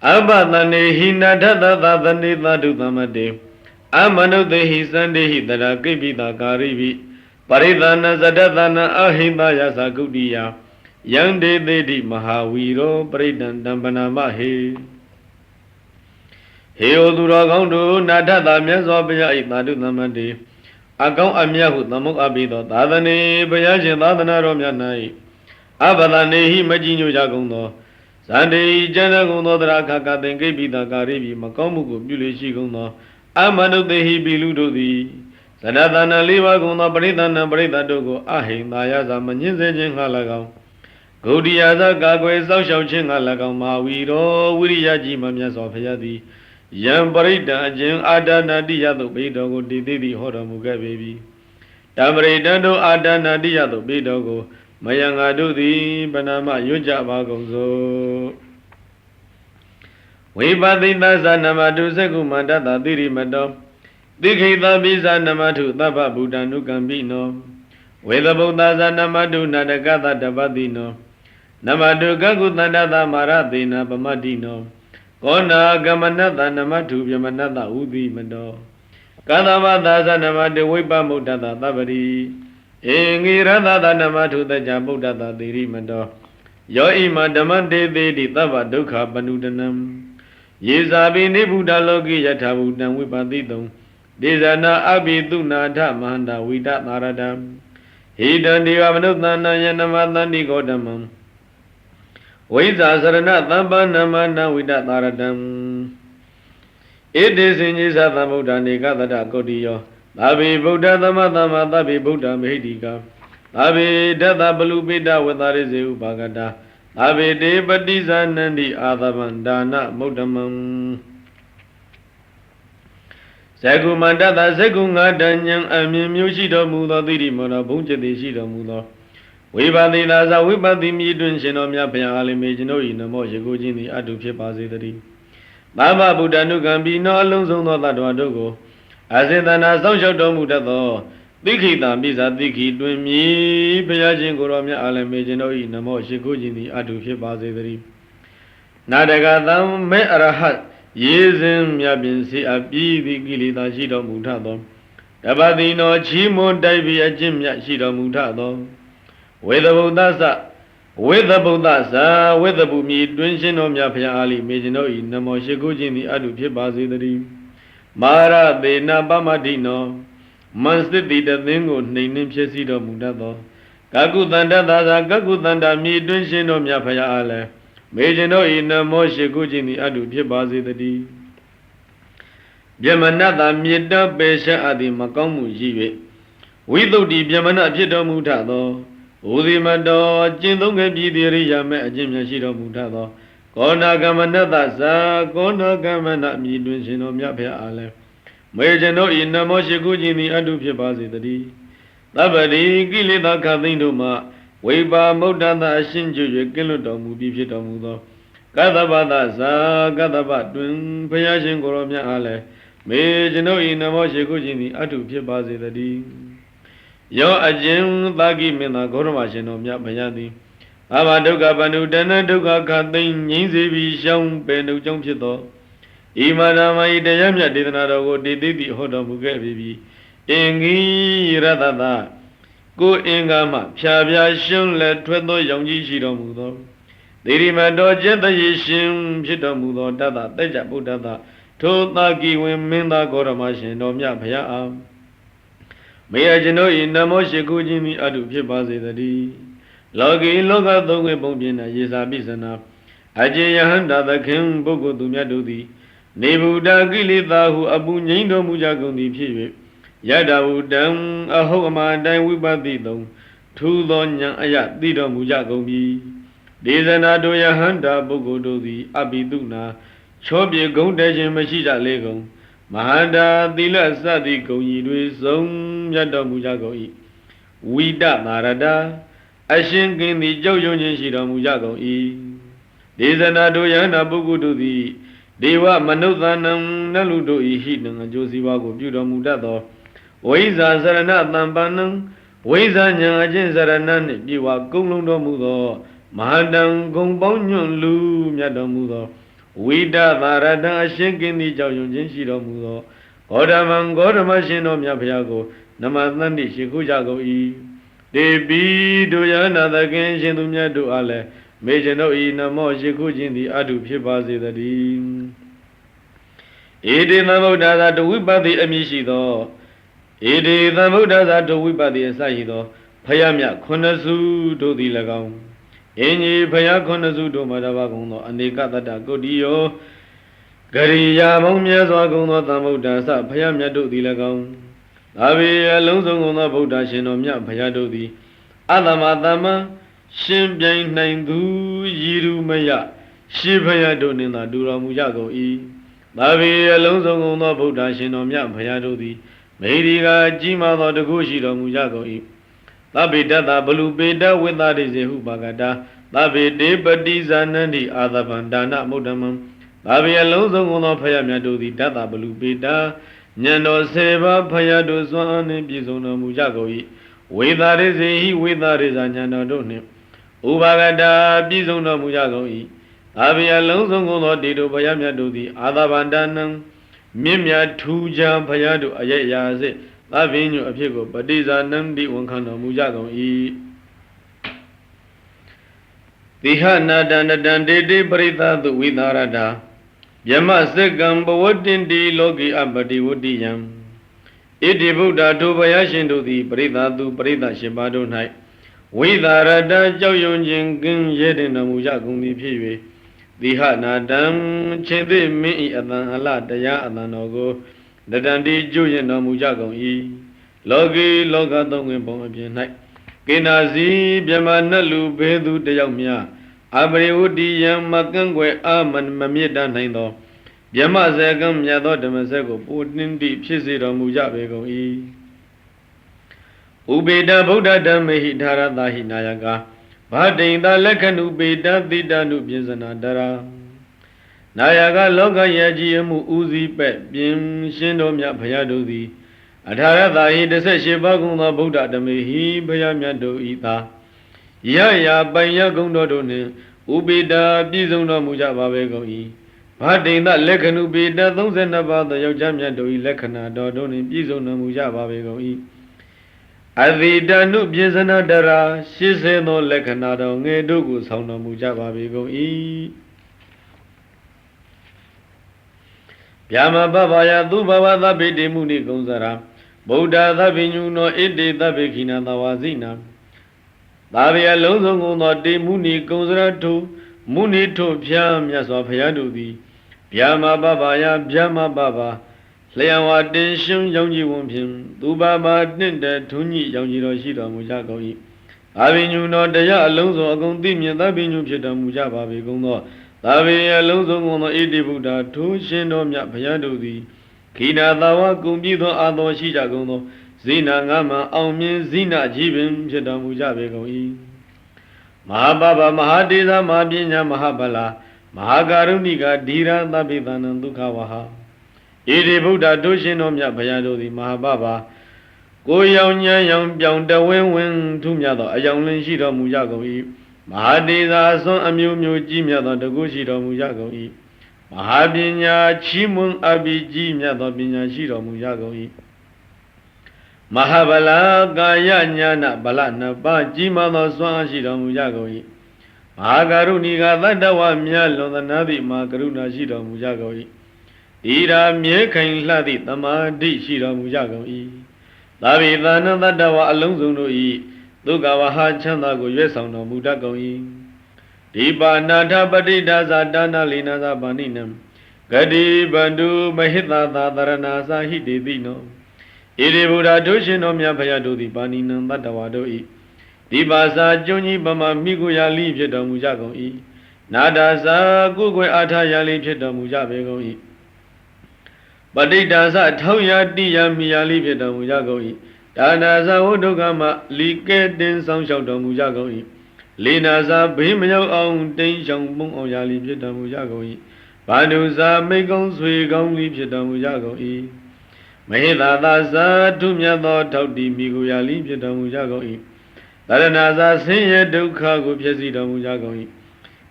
Abadane hinadada dani dadu damade. Amanudehi sandehi dara kibida karibi. Paridana zadadana ahindaya sagudiya. Yande dedi Mahaviro Paridandambana mahe. Heoduragaundo nadada myazwabaya itadu damade. Akau amyahu tamuk abido dadane bayajin dadana romyanai. Abadanehi majinyo jagundo. Sande Janagundo Drakaka Dengabida Garibi Makamuku Bulishigono Amanudehi Biludodi Sadadana Liva Guna Paridana Parida Dogo Ahin Dayaza Manjin Halagao Godiaza Gagwe Sauchin Halagao Mawiro Wiriyaji Mamia Sofayadi Yam Parida Jim Adana Diado Bedogo Didi Horamuga baby Tamredando Adana Diado Bedogo Mayanga Dudi Banama Yuja Bagonzo Wibadita Zanamadu Segumanda Diri Madam Dikita Bisa Namatu Tapa Budanu Gambino Wedabuta Zanamadu Nadagata Dabadino Namadu Gagutanda Maradina Pamadino Kona Gamanata Namatu Yamanata Udi Mado Kadavada Zanamadu Wipa Mutata Tabari Ingirada Namatu the Jabudata Diri Mado Yo Ima Damante Di Tava Dukha Banudanam Yesabi Nibuda Logi Yatabudan Wipatidum Dizana Abiduna Tamanda Wida Naradam Hidan Diamanutana Yanamata Nigodamam Wiza Sarana Tambanamana Wida Naradam It is in Yisatamuda Nikata Kodiyo Tabi Buddha Tamatama Tabi Buddha Medika Tabi Data Balubida Watarize Upagada Tabi Debadiza Nandi Adamandana Mudamam Segumandata Segunga Danyang Amim Yushido Muda Diri Mona Bunja de Shida Muda Wibadi Laza Wibadi Midun Shenomia Payali Majino in the Moshigujini Adu Pipazitari Baba Buddha Nugambi no Alonso Dogo Azindana Social Domudato, Dikita Bisa Diki Dumi, Payajin Goromia Alamejino in the Moshikujini Adu Pipazitari Nadagatam Me Arahat, Yezim Yabinsi Abi Gilita Shido Mutado, Tabadino Chimo Divi Jim Yashido Mutado, with the Budasa, with the Bumi, Dunshin Yapia Ali, Majino in the Moshikujini Adu Pipazitari. Mara de Nabamadino, Monstity the Lingo, named Chesido Mudado, Kakutanda, Kakutanda, me Dunshin of Yapaya Ale, Majino in the Moshe Gujini Adu Pibazi the D. Yamanada Mida Besha Adi Makamu Jive. We do the Yamana Pido Mutado, Udimado, Jindonga Bidi Yame, Jim Yashido Mutado. Kona Gamanada Sa, Kona Gamana Midun Shinomia Ale. Majano in the Moshigujini Adu Pibazi the D. Tabadi, Gilida Kadinduma, Weba Modana Shinju, Giludomu, Bifitamudo. Gadabada Sa, Gadabatun, Payashin Goromia Ale. Majano in the Moshigujini Adu Pibazi the D. Yo Ajim Bagi Mina Gormashinomia Payadi. Abaduga Banudana Duga Katin, Yinzi Sham Benu Jumchito. Imanama Idayamya did not go did the Hodamugabi. Ingi Radada. Go Ingama, Shabia Shun let Twedo Yongi Shidomudo. Dirimado Jetta Yishim Shidomudo Dada, Deja Budada, Totaki Wiminda Goramashin, Nomya Paya. May I know in the Moshikujimi Adu Pibazi the D. Logi Loga Doge Bombina Yesabisana Ajayahanda the King Bogo Dumyadudi Nebuda Gilita who Abu Nindo Mujagundi Pive Yada Udam a Hogama Dine Wibadidom two Donya Ayat Dido Mujagobi Dezanado Yahanda Bogo Dodi Abiduna Chobi Gondajin Mashida Lego Mahanda Dila Sadi Goyi Zom Yada Mujagoi Wida Marada Ashin King the Jojo Shida Mujago E. Dezanado Yana Bugudu the Deva Manuthanam Naludo E. Hidden and Josiwago Buda Mudado. Waiza Sarana Tambanam, Waiza Yan Saranan, Diwa Gulundo Mudo, Mahadam Gombonyon Lu Yadamudo, ဝိဒသာရတံအရှင်ကင်းသည်ကြောင့်ယုံခြင်းရှိတော်မူသောဂေါတမံဂေါတမရှင်တော်မြတ်ဘုရားကိုနမသန္တိရှိခိုးကြကုန်၏တေပိတို့ယနာသခင်ရှင်သူမြတ်တို့အားလည်းမေကျွန်ုပ်ဤနမောရှိခိုးခြင်းသည်အတုဖြစ်ပါစေတည်းဧတေသမ္ဗုဒ္ဓသာတဝိပတ္တိအမည်ရှိသောဧတေသမ္ဗုဒ္ဓသာတဝိပတ္တိအစရှိသောဖယားမြတ်ခုနှစ်စုတို့သည်၎င်းအင်းကြီးဖယားခုနှစ်စုတို့မှာတပါးကုန်သောအနေကတတ္တကုတ္တိယောဂရိယာပေါင်းမြတ်စွာကုန်သောသမ္ဗုဒ္ဓဆဖယားမြတ်တို့သည်၎င်းသာဝေအလုံးစုံကုန်သောဗုဒ္ဓရှင်တော်မြတ်ဖယားတို့သည်အတ္တမတမ္မရှင်ပြိုင်နိုင်သူရည်ရူမယရှိဖယားတို့နှင့်သာတူတော်မူကြကုန်၏သာဝေအလုံးစုံကုန်သောဗုဒ္ဓရှင်တော်မြတ်ဖယားတို့သည်မေဒီကကြီးမားသောတကုရှိတော်မူကြကုန်၏သဗ္ဗေတ္တဘလူပေတဝိသရိစေဟုပါကတာသဗ္ဗေတေပတိဇာနန္တိအာသဗံဒါနမုဒ္ဓမံသာဝေအလုံးစုံကုန်သောဖယားမြတ်တို့သည်တတ္တဘလူပေတဉာဏ်တော်10ပါးဖယားတို့စွမ်းအားနှင့်ပြည့်စုံတော်မူကြကုန်၏ဝိသရိစေဟိဝိသရိဇာဉာဏ်တော်တို့နှင့်ဥပါကတာပြည့်စုံတော်မူကြကုန်၏သာဝေအလုံးစုံကုန်သောတေတို့ဖယားမြတ်တို့သည်အာသဗံဒါနံမြင့်မြတ်ထူးခြားဖယားတို့အယက်ရာစေသဗ္ဗညုအဖြစ်ကိုပတိဇာနန္တိဝန်ခံတော်မူကြကုန်၏တိဟနာတန္တံတေတိပရိသသုဝိသရတာယမစက္ကံဘဝတ္တင်တိလောကိအပတိဝတ္တိယံဣတိဗုဒ္ဓထိုဘုရားရှင်တို့သည်ပရိသသုပရိသရှင်ပါတို့၌ဝိသရတာကြောက်ရွံ့ခြင်းကင်းရဲတင်တော်မူကြကုန်သည်ဖြစ်၍တိဟနာတံချင်းသိမင်းဤအတန်အလတရားအတန်တော်ကိုတတန်တိကျွရင်တော်မူကြကုန်၏လောကီလောကသုံးဝင်ပုံအပြင်၌ကိနာစီမြမနတ်လူဘေသူတယောက်များအပရိဝတ္တိယံမကန့်ွယ်အာမမမြစ်တတ်နိုင်သောမြမစကံမြတ်သောဓမ္မစက်ကိုပိုနှင်းတိဖြစ်စေတော်မူကြပေကုန်၏ဥပေတဗုဒ္ဓဓမ္မေဟိဓာရတာဟိနာယကဘာတိန်တာလက္ခဏုပေတတိတနုပြဇနာတရာနာယကလောကယကြီးအမှုဦးစီးပဲ့ပြင်ရှင်တော်မြတ်ဘုရားတို့သည်အထာရတာဟိ18ပါးကုန်သောဗုဒ္ဓဓမ္မေဟိဘုရားမြတ်တို့ဤသာယယာပိုင်ရကုံတော်တို့နှင့်ဥပေတာပြည့်စုံတော်မူကြပါပဲကုန်၏ဘာတိန်သလက္ခဏုပေတ32ပါးသောယောက်ျားမြတ်တို့၏လက္ခဏာတော်တို့နှင့်ပြည့်စုံတော်မူကြပါပဲကုန်၏အသီတနုပြဇနာတရာ80သောလက္ခဏာတော်ငယ်တို့ကိုဆောင်တော်မူကြပါပဲကုန်၏ဗျာမပပယသူဘဝသဗ္ဗေတိမုနိကုံစရာဗုဒ္ဓသဗ္ဗညုနောဣတိသဗ္ဗေခိနာသဝါစိနာသာဝေအလုံးစုံကုန်သောတေမုနိကုံစရာထုမုနိထုဖျားမြတ်စွာဘုရားတို့သည်ဗျာမပပယဗျာမပပလျံဝတင်ရှင်ရောင်ကြီးဝံဖြင့်သူဘာဘာတင့်တဲ့ထုံးကြီးရောင်ကြီးတော်ရှိတော်မူကြကုန်၏သာဝေညုနောတရားအလုံးစုံအကုန်သိမြင်သဗ္ဗညုဖြစ်တော်မူကြပါပေကုန်သောသာဝေအလုံးစုံကုန်သောဣတိဗုဒ္ဓထိုးရှင်တော်မြတ်ဘုရားတို့သည်ခိနာသာဝကုံပြည့်သောအာသောရှိကြကုန်သောဇိနာငါမှအောင်မြင်ဇိနာကြီးပင်ဖြစ်တော်မူကြပေကုန်၏မဟာပပမဟာတေဇမဟာပညာမဟာဗလာမဟာကာရုဏိကဓိရသဗ္ဗေသနံဒုက္ခဝဟဣတိဗုဒ္ဓထိုးရှင်တော်မြတ်ဘုရားတို့သည်မဟာပပကိုရောင်ညံရောင်ပြောင်တဝင်းဝင်းထူးမြတ်သောအယောင်လင်းရှိတော်မူကြကုန်၏မဟာတေဇာဆွမ်းအမျိုးမျိုးကြီးမြတ်သောတကုရှိတော်မူကြကုန်၏မဟာပညာချီးမွမ်းအပ်ပြီးကြီးမြတ်သောပညာရှိတော်မူကြကုန်၏မဟာဗလာကာယညာနာဗလနှစ်ပါးကြီးမားသောစွမ်းအားရှိတော်မူကြကုန်၏မဟာကရုဏီကသတ္တဝမြတ်လွန်သနာသည့်မဟာကရုဏာရှိတော်မူကြကုန်၏ဤရာမြဲခိုင်လှသည့်သမာဓိရှိတော်မူကြကုန်၏သာဝေသနသတ္တဝအလုံးစုံတို့၏ဒုက္ခဝဟချမ်းသာကိုရွေးဆောင်တော်မူတတ်ကုန်၏ဒီပါဏာထပတိဒါဇာဒါနလိနာဇာပါဏိနံဂတိဗန္တုမဟိတသာသရဏာသာဟိတေတိနောဣတိဗုဒ္ဓတို့ရှင်တော်မြတ်ဘုရားတို့သည်ပါဏိနံတတ္တဝါတို့၏ဒီပါစာကျွန်းကြီးပမာမိကိုရာလိဖြစ်တော်မူကြကုန်၏နာဒာစာကုကွယ်အာထရာလိဖြစ်တော်မူကြပေကုန်၏ပဋိဒါသထောက်ရတိယမိယာလိဖြစ်တော်မူကြကုန်၏ဒါနာဇဝုဒုက္ခမလီကဲတင်ဆောင်လျှောက်တော်မူကြကုန်၏လေနာဇဘေးမရောက်အောင်တိန်ချောင်ပုံအောင်ရာလိဖြစ်တော်မူကြကုန်၏ဘာဒုဇာမိတ်ကောင်းဆွေကောင်းလိဖြစ်တော်မူကြကုန်၏မဟိသာသာဇာထုမြတ်သောထောက်တီမိကိုရာလိဖြစ်တော်မူကြကုန်၏တရဏဇာဆင်းရဲဒုက္ခကိုဖြစ်စီတော်မူကြကုန်၏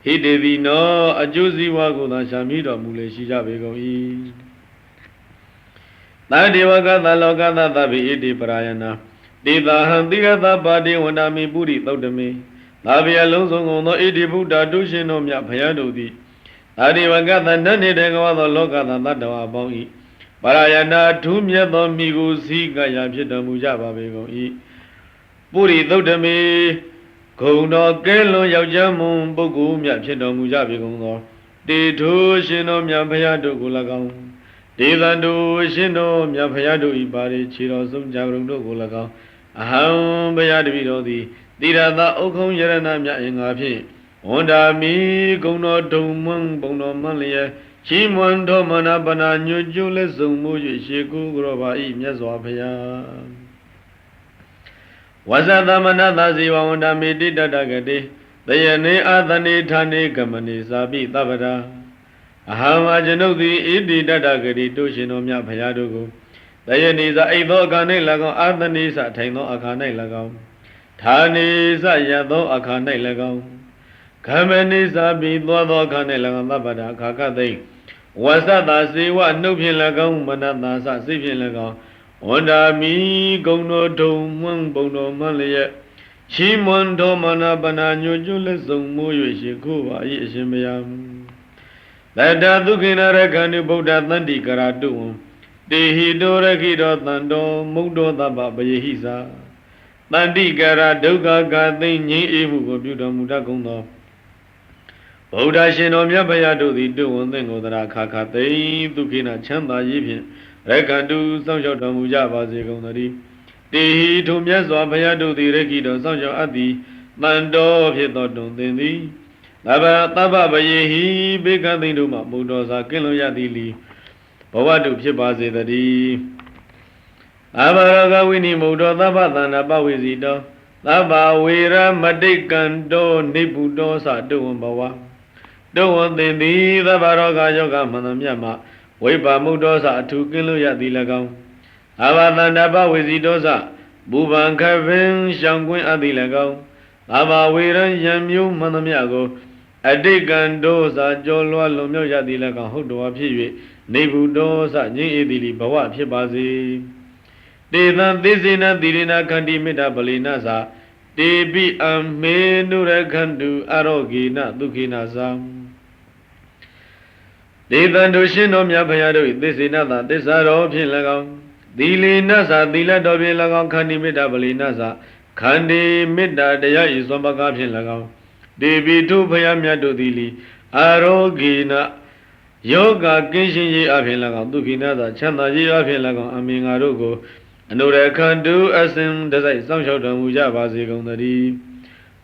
ဟ ဟိတေတိနောအကျိုးစီးပွားကိုသာရှာမိတော်မူလေရှိကြပေကုန်၏သာဒေဝကသလောကသသဗ္ဗိဣတိပရာယနာတေသာဟံတိရသပါတိဝန္ဒာမိပုရိသုတ်တမေသာဗျာလုံးစုံကုန်သောဣတိဗုဒ္ဓတုရှင်တို့မြတ်ဘုရားတို့သည်သာဒေဝကသနတ်နေတဲ့ကဝသောလောကသတ္တဝါပေါင်း၏ပရာယနာထူးမြတ်သောမိကိုစီကရာဖြစ်တော်မူကြပါပေကုန်၏ပုရိသုတ်တမေဂုံတော်ကဲလွန်ယောက်ျားမွန်ပုဂ္ဂိုလ်မြတ်ဖြစ်တော်မူကြပေကုန်သောတေထိုရှင်တော်မြတ်ဘုရားတို့ကို၎င်းဒေသန္တုရှင်တော်မြတ်ဘုရားတို့၏ပါရိခြေတော်ဆုံးကြရုံတို့ကို၎င်းအဟံဘုရားတပည့်တော်သည်တိရသဥခုံယရဏမြတ်အင်္ဂါဖြင့်ဝန္တာမိဂုံတော်ဒုံမွန်းဘုံတော်မန်းလျက်ချီးမွမ်းတော်မနာပနာညွတ်ကျုလက်စုံမှု၍ရှေကူကြောပါ၏မြတ်စွာဘုရားဝဇသမနသဇေဝဝန္တာမိတိတတကတိတယနေအာသနေဌာနေကမနေသာပိသဗ္ဗရာအဟံဝါကျွန်ုပ်သည်ဣတိတတကတိတို့ရှင်တော်မြတ်ဘုရားတို့ကိုတယနေသာအိသောအခါ၌၎င်းအာသနေစထိုင်သောအခါ၌၎င်းဌာနေစရသောအခါ၌၎င်းကမနေသာပိသောသောအခါ၌၎င်းသဗ္ဗရာအခါကသိဝဇတာစေဝနှုတ်ဖြင့်၎င်းမနတာစစိတ်ဖြင့်၎င်းဝန္တာမိဂုံတော်ဒုံမွန်းဘုံတော်မန်းလျက်ချီးမွမ်းတော်မနာပနာညွတ်ကျွလက်စုံမိုး၍ရှိခိုးပါ၏အရှင်ဘုရားတတသုခိနရခန္တုဗုဒ္ဓသန္တိကရာတုဝံတေဟိတောရခိတောတန်တော်မုဒ္ဒောသဗ္ဗပယေဟိသာတန္တိကရာဒုက္ခကာသိငြိမ်းအေးမှုကိုပြုတော်မူတတ်ကုန်သောဗုဒ္ဓရှင်တော်မြတ်ဘုရားတို့သည်တုဝံသင်္ကိုတရာခါခါသိသုခိနချမ်းသာရေးဖြင့်ရခန္တုစောင့်ရှောက်တော်မူကြပါစေကုန်သတည်းတေဟိထိုမြတ်စွာဘုရားတို့သည်ရခိတော်စောင့်ရှောက်အပ်သည်တန်တော်ဖြစ်သောတုံသင်သည်သဗ္ဗပယေဟိဘေကသိတို့မှမုဒ္ဒောစာကင်းလွန်ရသည်လီဘဝတုဖြစ်ပါစေတည်းအဘရကဝိနိမုဒ္ဒောသဗ္ဗသန္တာပဝေစီတောသဗ္ဗဝေရမတိကံတောနိဗ္ဗုတောသတုဝံဘဝတုဝံသင်သည်သဗ္ဗရောဂယောဂမန္တမြတ်မှဝိပါမုဒ္ဒောသအထုကင်းလွန်ရသည်၎င်းအဘသန္တာပဝေစီတောသဘူပံခပင်ရှောင်ကွင်းအပ်သည်၎င်းသဗ္ဗဝေရယံမျိုးမန္တမြတ်ကိုအတိတ်ကံတောသကြောလွားလွန်မြောက်ရသည်၎င်းဟုတ်တော်ဖြစ်၍နိဗ္ဗုတောသငြိမ်းအေးသည်လီဘဝဖြစ်ပါစေတေသံသေစေနတိရိနာခန္တိမေတ္တာပလိနာသာတေပိအမေနုရခန္တုအရောဂေနဒုခိနာသံဒေသံတို့ရှင်တော်မြတ်ဘုရားတို့၏သေစေနသာသစ္စာတော်ဖြင့်၎င်းသီလေနသာသီလတော်ဖြင့်၎င်းခန္တိမေတ္တာပလိနာသာခန္တိမေတ္တာတရားဤသွန်ပကားဖြင့်၎င်းဒေဝီထုဘုရားမြတ်တို့သည်လီအာရောဂေနယောဂကင်းရှင်းရေးအဖြစ်၎င်းဒုခိနာသာချမ်းသာရေးအဖြစ်၎င်းအမင်္ဂါတို့ကိုအနုရခန္တုအစဉ်တစိုက်စောင့်ရှောက်တော်မူကြပါစေကုန်သတည်း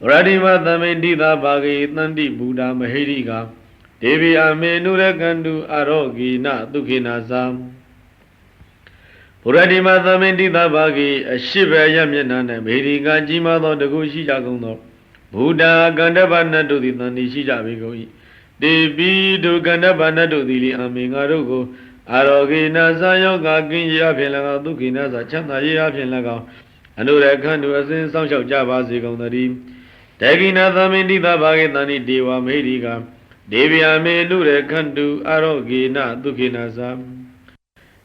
ဝရတိမသမိတိသာဘာဂေတန္တိဘုဒ္ဓမဟိရိကဒေဝီအမေနုရခန္တုအာရောဂေနဒုခိနာသံဘုရတိမသမိတိသာဘာဂေအရှိဘယမျက်နှာ၌မေရိကကြီးမားသောတကုရှိကြကုန်သောဘုဒ္ဓကန္တဗနတ်တို့သည်တန်တိရှိကြပေကုန်၏တေပိဒုကန္တဗနတ်တို့သည်လီအမင်္ဂါတို့ကိုအာရောဂေနသယောဂကင်းရာဖြင့်၎င်းဒုခိနာသချမ်းသာရာဖြင့်၎င်းအနုရခန္တုအစဉ်စောင့်ရှောက်ကြပါစေကုန်သတည်းတေကိနာသမိတိသဘာဂေတန်တိဒေဝမေရိကဒေဝယမေနုရခန္တုအာရောဂေနဒုခိနာသ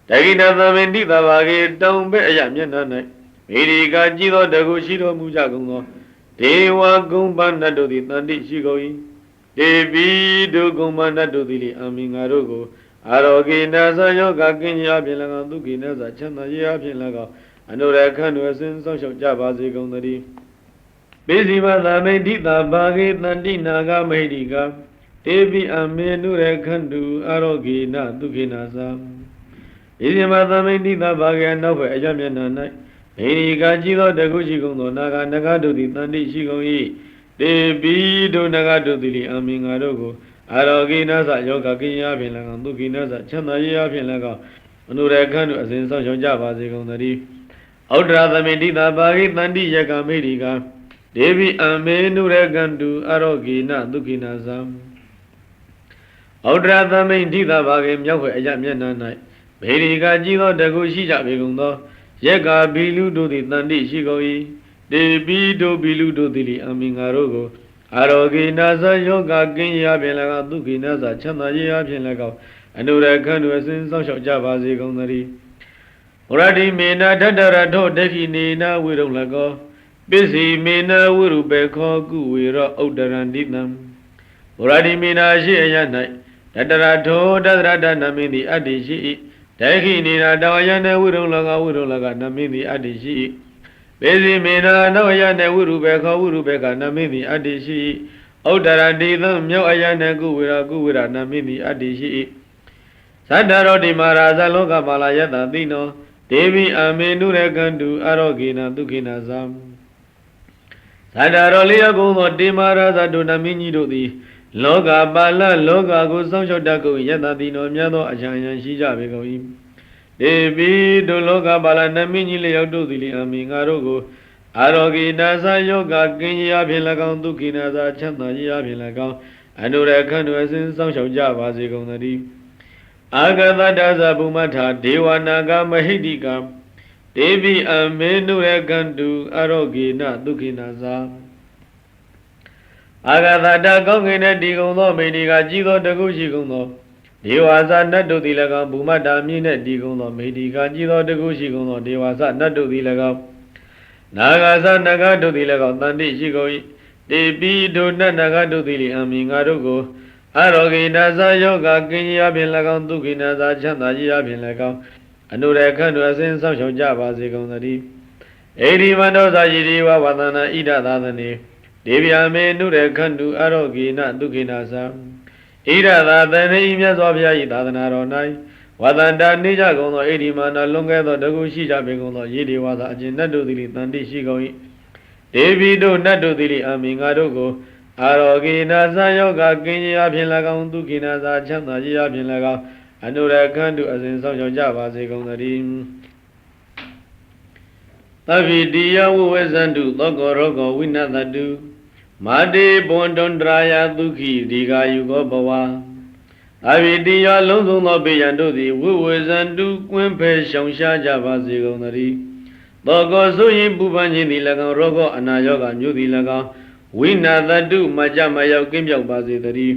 တေကိနာသမိတိသဘာဂေတောင်ဘက်အရမျက်နှာ၌မေရိကကြီးသောတကုရှိတော်မူကြကုန်သောဒေဝဂုံပနတ်တို့သည်တန်တိရှိကုန်၏ဒေပိဒုဂုံပနတ်တို့သည်လေအမင်္ဂါတို့ကိုအာရောဂေနသယောဂကင်းရာဖြင့်၎င်းဒုက္ခိနသချမ်းသာရာဖြင့်၎င်းအနုရခန္တုအစဉ်စောင့်ရှောက်ကြပါစေကုန်သတည်းပိစီမသမိတိတာဘာဂေတန္တိနာဂမိတိကတေပိအမေနုရခန္တုအာရောဂေနဒုက္ခိနာသံပိစီမသမိတိတာဘာဂေနောက်ဘက်အရမျက်နှာ၌မေရိကကြီးသောတကုရှိကုန်သောနာဂနဂတို့သည်တန်တိရှိကုန်၏တေပိဒုနဂတို့သည်အမင်္ဂါတို့ကိုအာရောဂိနသယောဂကိယဖြင့်၎င်းဒုက္ခိနသချမ်းသာရာဖြင့်၎င်းအနုရခန္တုအစဉ်ဆောင်ရှောက်ကြပါစေကုန်သတည်းဩဒရာသမိတိတာဘာဂိတန္တိယကမေရိကဒေဝိအမေနုရခန္တုအာရောဂိနဒုက္ခိနာသံဩဒရာသမိတိတာဘာဂိမြောက်ွယ်အရမျက်နှာ၌မေရိကကြီးသောတကုရှိကြပေကုန်သောယက္ခဘီလူတို့သည်တန်တိရှိကုန်၏တေပိတို့ဘီလူတို့သည်အမင်္ဂါတို့ကို အာရောဂိနာသယောဂကင်းရာဖြင့်၎င်းဒုက္ခိနာသချမ်းသာရာဖြင့်၎င်းအနုရခန္ဓုအစဉ်စောင့်ရှောက်ကြပါစေကုန်သတည်းဝရတိမေနထတရထောဒက္ခိနေနဝိရုံလကောပစ္စည်းမေနဝိရုပေခောကုဝေရောဥဒ္ဒရန္တိတံဝရတိမေနရှိအယ၌တတရထောတတရတနမင်းသည်အတ္တိရှိ၏ဒက္ခိနေနတောယနဝိရုံလကောဝိရုံလကနမင်းသည်အတ္တိရှိ၏ပေစီမေနနောယနဝိရုပေခောဝိရုပေကနမင်းသည်အတ္တိရှိ၏ဥဒ္ဒရန္တိတံမြောက်အယနကုဝေရနမင်းသည်အတ္တိရှိ၏သတ္တရောတိမာရာဇလောကပါလာယတသိနောဒေဝီအမေနုရကန္တုအရောဂေနဒုက္ခိနာသံသတ္တရောလျက်ကုံသောတေမာရာဇဒုနမင်းကြီးတို့သည်လောကပါလလောကကိုစောင့်ရှောက်တတ်ကုန်ယတသိနောမြတ်သောအချမ်းရန်ရှိကြပေကုန်၏ဒေဝီတို့လောကပါလနမင်းကြီးလျက်တို့သည်လေအမေငါတို့ကိုအရောဂေနသယောဂကင်းရာဖြင့်၎င်းဒုက္ခိနာသချမ်းသာရာဖြင့်၎င်းအနုရခန္ဓုအစဉ်စောင့်ရှောက်ကြပါစေကုန်သတည်းအာဂတတသဗုမထာဒေဝနာဂမဟိတိကဒေဝီအမေနုရကန္တုအရောဂေနဒုက္ခိနာသအာဂတတကောင်းကင်တဲ့ဒီကုံသောမိဏိကကြီးသောတကုရှိကုန်သောဒေဝါစနတ်တို့သည်၎င်းဘူမတာမြင့်တဲ့ဒီကုံသောမိဏိကကြီးသောတကုရှိကုန်သောဒေဝါစနတ်တို့သည်၎င်းနာဂသနဂတို့သည်၎င်းတန်တိရှိကုန်၏တေပိတို့နတ်နဂတို့သည်လေအမိငါတို့ကိုအရောဂိနာသယောဂကင်းရာဖြင့်၎င်းဒုက္ခိနာသချမ်းသာရာဖြင့်၎င်းအနုရခန္ဓုအစဉ်စောင့်ရှောက်ကြပါစေကုန်သတည်းဧရိမန္တောသာယိရိဝဝသနာဣဒသာသနေဒေဗျာမေနုရခန္ဓုအရောဂိနဒုက္ခိနာသဣဒသာသနေမြတ်စွာဘုရား၏သာသနာတော်၌ဝသန္တာနေကြကုန်သောဧရိမန္တလွန်ကဲသောတကုရှိကြပေကုန်သောယေဒီဝါသာအကျဉ်နတ်တို့သည်တန်တိရှိကုန်၏ဒေဝီတို့နတ်တို့သည်အမိငါတို့ကိုအာရောဂိနာသယောဂကင်းရာဖြင့်၎င်းဒုက္ခိနာသချမ်းသာရာဖြင့်၎င်းအနုရခန္တုအစဉ်ဆောင်ကြပါစေကုန်သတည်းသဗ္ဗိတိယဝဝေဇန္တုသောကောရောဂောဝိနသတုမာတေဘွန်တွန်တရာယဒုက္ခိဒီဃာယုကောဘဝသဗ္ဗိတိယလုံးစုံသောဘေးရန်တို့သည်ဝဝေဇန္တုကွင်းဖယ်ရှောင်ရှားကြပါစေကုန်သတည်းသောကောဆိုရင်ပူပန်ခြင်းသည်၎င်းရောဂောအနာယောဂမျိုးသည်၎င်းဝိနာသတုမကြမရောက်ကင်းပြောက်ပါစေတည်း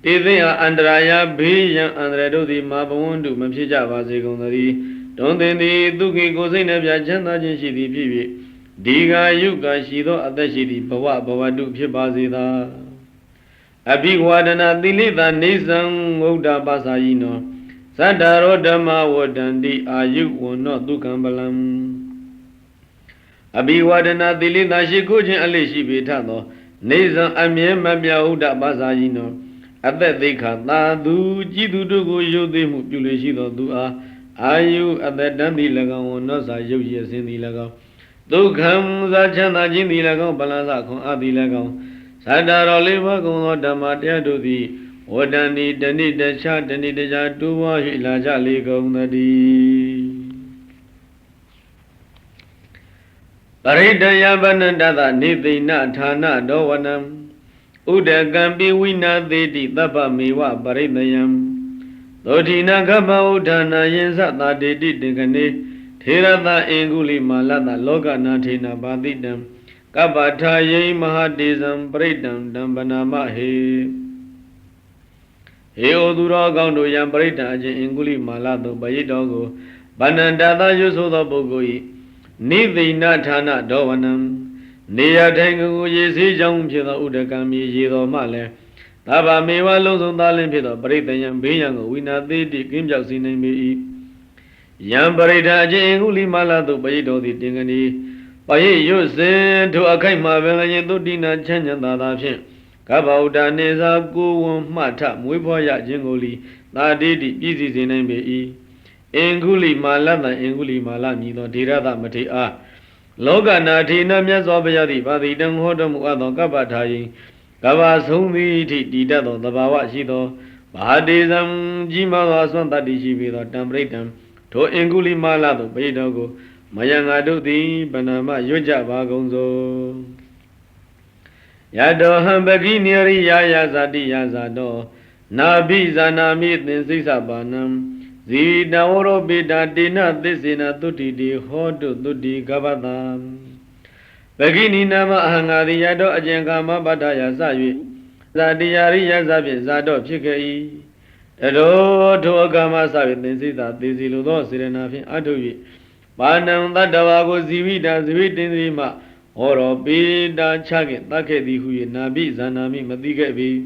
တေသိအန္တရာယဘေးရန်အန္တရာယ်တို့သည်မာဘဝန္တုမဖြစ်ကြပါစေကုန်သတည်းတွင်သင်သည်ဒုက္ခိကိုစိတ်နှပြချမ်းသာခြင်းရှိသည်ဖြစ်၍ဒီဃာယုကရှိသောအသက်ရှိသည့်ဘဝတုဖြစ်ပါစေသာအဘိဝါဒနာသီလိတာနေသံဝုဒ္ဓပါစာယိနောသတ္တရောဓမ္မဝတ္တန္တိအာယုဝနောဒုက္ခံပလံအဘိဝါဒနာသီလိတာရှိခိုးခြင်းအလေးရှိပေထသောနေသံအမြဲမပြဝုဒ္ဓပါစာယိနောအသက်သိခာသာသူကြည်သူတို့ကိုယုတ်သိမှုပြုလေရှိသောသူအားအာယုအသက်တန်းသည်၎င်းဝနောစာယုတ်ရည်စင်သည်၎င်းဒုက္ခံသာချမ်းသာခြင်းသည်၎င်းပလန်စခွန်အသည်၎င်းသတ္တရောလေးပါးကုံသောဓမ္မတရားတို့သည်ဝတ္တန်ဒီတဏိတခြားတဏိတခြားတူဝါ၍လာကြလေကုန်သတည်းပရိဒယဗနန္တသနေသိဏဌာနဒောဝနံဥဒကံပိဝိနာသေတိသဗ္ဗမေဝပရိဒယံသောတိနာကပ္ပဥဒ္ဌာနာယင်္စသာတေတိတေကနေထေရသအင်္ဂုလိမာလတလောကနာထေနဘာတိတံကပ္ပထာယိမဟာတေဇံပရိဒံတံပနာမဟေဟေဩသူတော်ကောင်းတို့ယံပရိဒံအချင်းအင်္ဂုလိမာလသို့ပရိတော်ကိုဗန္နန္တသာရွဆိုသောပုဂ္ဂိုလ်၏နိသိဏဌာနဒောဝနံနေရထိုင်ကိုရေစည်းကြောင်းဖြစ်သောဥဒကံမြေရေတော်မှလည်းသဗ္ဗမေဝလုံးစုံသားလင်းဖြစ်သောပရိဒယံဘေးရန်ကိုဝိနာသေးတိကင်းပြောက်စေနိုင်ပေ၏ယံပရိဒအချင်းအင်္ဂုလိမာလသို့ပရိတော်သည်တင်ကနီပရိရွတ်စဉ်ထိုအခိုက်မှာပင်လည်းသုတိနာချမ်းသာသာဖြင့်ကဗ္ဗဥဒ္ဒနေသာကိုဝံမှထမွေးဖွားရခြင်းကိုလီသာတိတိပြည့်စည်စေနိုင်ပေ၏အင်္ဂုလိမာလတံအင်္ဂုလိမာလမြည်သောဒေရသမထေအားလောကနာထေနမြတ်စွာဘုရားသည်ဗာတိတံဟောတော်မူအပ်သောကပ္ပထာယိကဗ္ဗဆုံးသည်အထိတည်တတ်သောသဘာဝရှိသောဘာတေဇံကြီးမားသောအစွမ်းတတ္တိရှိပေသောတံပရိတံထိုအင်္ဂုလိမာလသို့ပရိတော်ကိုမယံငါတို့သည်ဗနာမရွတ်ကြပါကုန်သောယတောဟံပကိနိရိယာယဇာတိယဇာတောနာဘိဇာနာမိသင်္စိစ္ဆပါဏံဇီတဝရောပိတာတေနသစ္စေနသုတိတိဟောတုသုတိကပ္ပတံ Begini nama ahangadi yado ajengkama badaya sayu Zadiyari yazabi zado psikei Tado agama sabi tinsita tisiludo sirenafi aduyi Panam tadavago zivida zivitinrima Oro pida chake takedi huye nabi zanami matigebi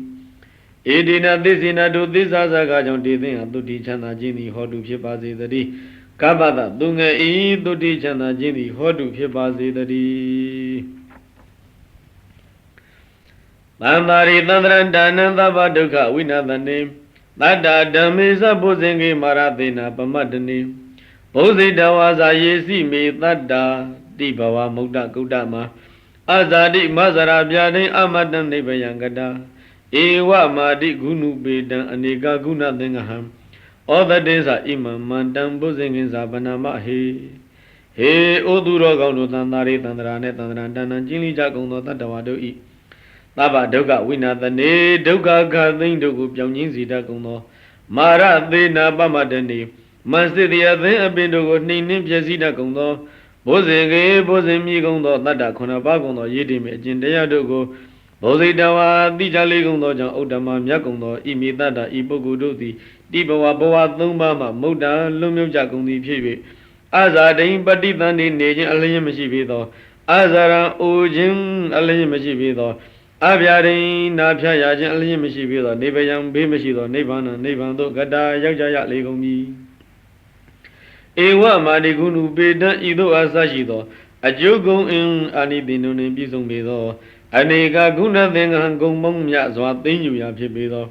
Edina tisina tu tisa sagajon titin atuti chanda jini hodu phipasi tadi Kabata tunga i tuti chanda jini hodu phipasi tadi Tandari tandran dananda baduka winadani Tata dhamisa pusingi maratina pamadani Pusidawaza yesi me tata Dibawa mukta kutama Azadi mazara byani amadan nibayangada Ewa madi gunu bedan aneka guna dengaham Oda desa imam mandam pusingin sabanama he oduro gaunu tandari tandrane tandran danan jili jagono tadawado i Taba duga winadani duga gadin dugu pyangin sida kuno Mara dina pamadani Masdiya the abindugo ninin pyasida kuno Bozenge bozemi kuno tata kuna baguno yidime jindaya dugo Bozidawa dijali kuno jang udama myakuno imi tata ibuguduti Dibawa bawa thumbama muda lumyuja kundi pibe Azadin patitani nejin alayamashibito Azara ujin alayamashibito Abyari napya yajin alayamashibito Nibayang bimashito nibana nibando gada yakjaya legumi Ewa madigunu bedan ido asashito Ajogon in anidinun bisumbido Aneka guna dengan gongmong ya swatin ya pibido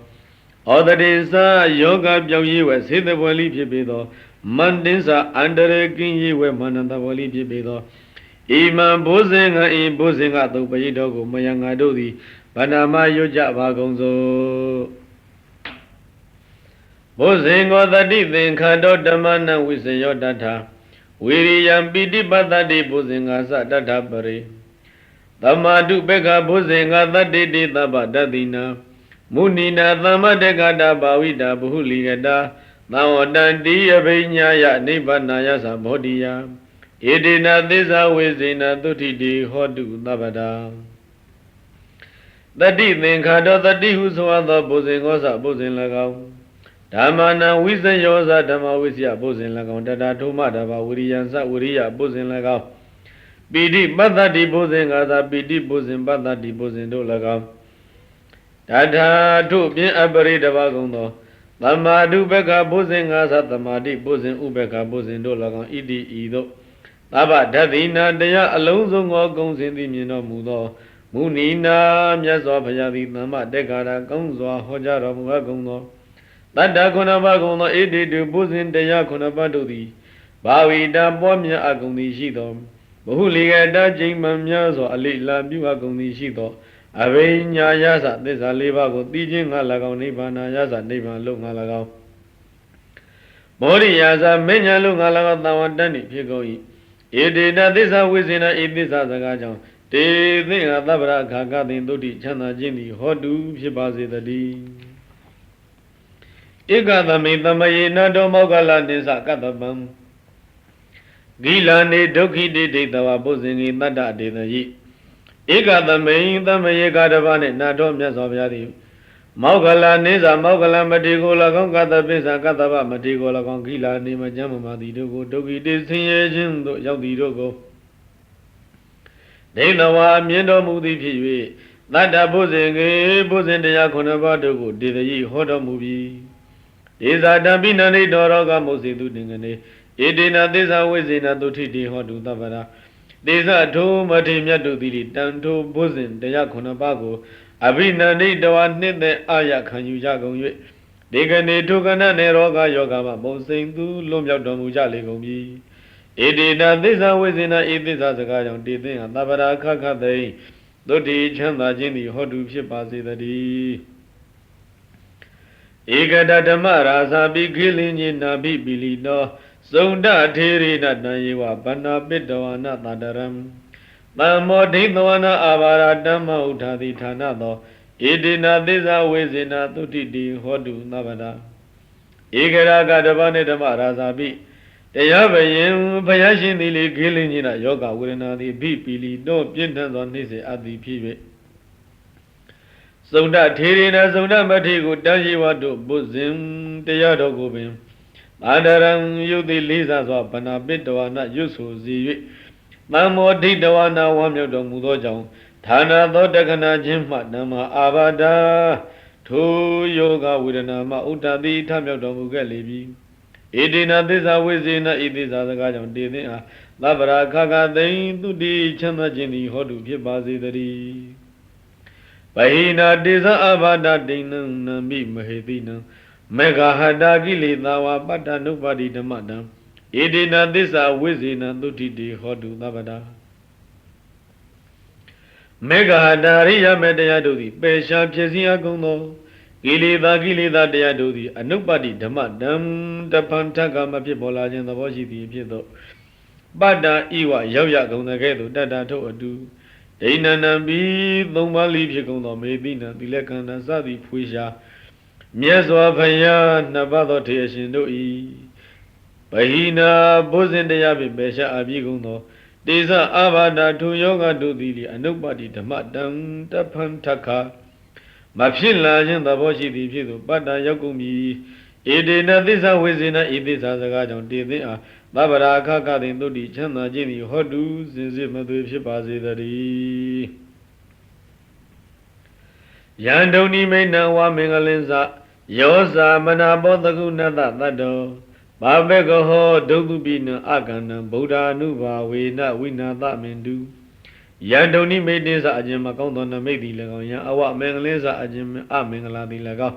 Odadinsa yoga pyauyiwe siddhavali pibido Mandinsa andare kinyiwe manandavali pibido Iman bozenga in bozenga tupayidogo mayanga dodi Panama yoja vagonzo Bozengo dati thinkado dhamana wisayo data Wiriyam piti patati bozenga sa data pare Tamadu peka bozenga dati di tapa datina Munina tamadekada bhavida buhuligada Tawadanti abhinyaya nibbanaya sambodhiya Edina thisa vezina tutiti hodu tabada Tati thinkado tati huswada bozengosa bozen lagao Dhamana visayosa dhamma visya bozen lagao Tata thuma dava viriyansa viriya bozen lagao Piti patati bozen gasa piti bozen patati bozen do lagao Tata thu pin apari dava gondo Tamadu beka bozen gasa tamadi bozen ubeka bozen do lagao Iti ido Taba dhatina daya alonso ngo gong sindi mino mudo Munina myaswa bhayadi tamma dekara gong swa hojaro muga gondo Tata kunaba gondo iti tu bozen daya kunaba dodi Bhavida pomya agundi shido Bahuligada jingman myaswa alila biwa gundi shido Abhinya yasa desa leba go tijin nga lagao nibbana yasa nibban lo nga lagao Bodhi yasa menya lo nga lagao tawadani phikoi Edina thisa wisina idisa sagajang Te thinga tabra khaka thin tuti chanda jindi hodu phipase tadi Ekadami tamaye nado maukala nisa katabam Gilani dukhi diti tawa pusingi tata aditayi Ekadami tamaye kadabane nado myaswa vyadi Maukala nisa maukala matiko lagong katabisa kataba matiko lagong Gilani majama matidugo dukhi disinye jindo yautidugo Denawa miendo mudi phiwe Tata pusingi pusindaya kunaba dugo ditayi hodo mubi Desa dhampina ni doroga musitu dingane Edina desa vezina tutiti hodu tabara Desa thu mati myatu tiri tanto pusin daya kunabago Abhinani dawa nite aya khanyu jagong yue Degane thukana ne roga yoga ma bonsing tu lumyaut dormu jale gongbi Edina desa vezina edisa sagajang titin tabara khakha thai Tuti chanda jindi hodu phipase tadi Ekada dhamma rasa bhikilinyi nabi bilino Sunda thiri natayewa panna pittawana tadaram Tammo dhitawana avara dhamma uthati thana tho Edina thisa vezina tutiti hodu nabada Ekada kadavane dhamma rasa bhi တရားဘယင်ဘုရားရှင်သည်လေခေလင်းကြီးနာယောဂဝေဒနာသည်ဘိပီလီတော့ပြင်းထန်သောနှိစေအပ်သည်ဖြစ်၍သုဒ္ဓထေရနာသုဒ္ဓမထေကိုတန်ရှိဝတ်တို့ပုဇင်တရားတော်ကိုပင်အာဒရံယုတ်တိလေးစားစွာဗနာပိတဝနာရွတ်ဆိုစီ၍သံမောဒိတဝနာဝမ်းမြောက်တော်မူသောကြောင့်ဌာနာသောတက္ကနာချင်းမှဓမ္မအာဘာဒာထိုယောဂဝေဒနာမှဥဒ္ဒတိထမြောက်တော်မူခဲ့လေပြီဣတိနာသစ္စာဝိဇေနဣသစ္စာစကားကြောင့်တည်သင်အားသဗ္ဗရာခခသိင်သူတိချမ်းသာခြင်းသည်ဟောတုဖြစ်ပါစေတည်းဗဟိနာတေဇအဘာဒတိနံနမိမဟေတိနံမေဃဟတာကိလေသာဝပတ္တနုပါတိဓမ္မတံဣတိနာသစ္စာဝိဇေနသုတိတိဟောတုသဗ္ဗတာမေဃဟတာရိယမေတရားတို့သည်ပေရှားဖြစ်စည်းအကုန်သောကိလေသာတရားတို့သည်အနုပ္ပတိဓမ္မတံတပံထကမဖြစ်ပေါ်လာခြင်းသဘောရှိသည်ဖြစ်သောပတ္တဤဝရောက်ရကုန်တဲ့ကဲ့သို့တတ္တထုတ်အတူဒိဏနံဘီသုံးပါးလိဖြစ်ကုန်သောမေတိနံသီလကန္တစသည်ဖွေရှာမြတ်စွာဘုရားနှစ်ပါးသောထေရရှင်တို့၏ဗဟိနာဘုဇင်တရားဖြင့်ပေရှာအပြည့်ကုန်သောတေဇအာဘာဒထုယောဂတို့သည်လေအနုပ္ပတိဓမ္မတံတပံထခမဖြစ်လာခြင်းသဘောရှိသည်ဖြစ်သောပတ္တရောက်ကုန်ပြီဣဒေနသစ္စာဝိဇေနဤသစ္စာစကားကြောင့်တည်သင်အားသဗ္ဗရာခခသိင်သုတိချမ်းသာခြင်းသည်ဟောတုစင်စစ်မသွေဖြစ်ပါစေတည်းယန္တုန်နိမိတ်နံဝမင်္ဂလင်္စယောဇာမနာဘောတကုဏတသတ္တောဘာဘေကဟောဒုက္ခပိနအကန္နံဗုဒ္ဓ ानु ဘာဝေနဝိနာသမင်တုယန္တုန်နိမိတ်တင်္စအခြင်းမကောင်းသောနမိတ်သည်၎င်းယံအဝမင်္ဂလင်္စအခြင်းအမင်္ဂလာသည်၎င်း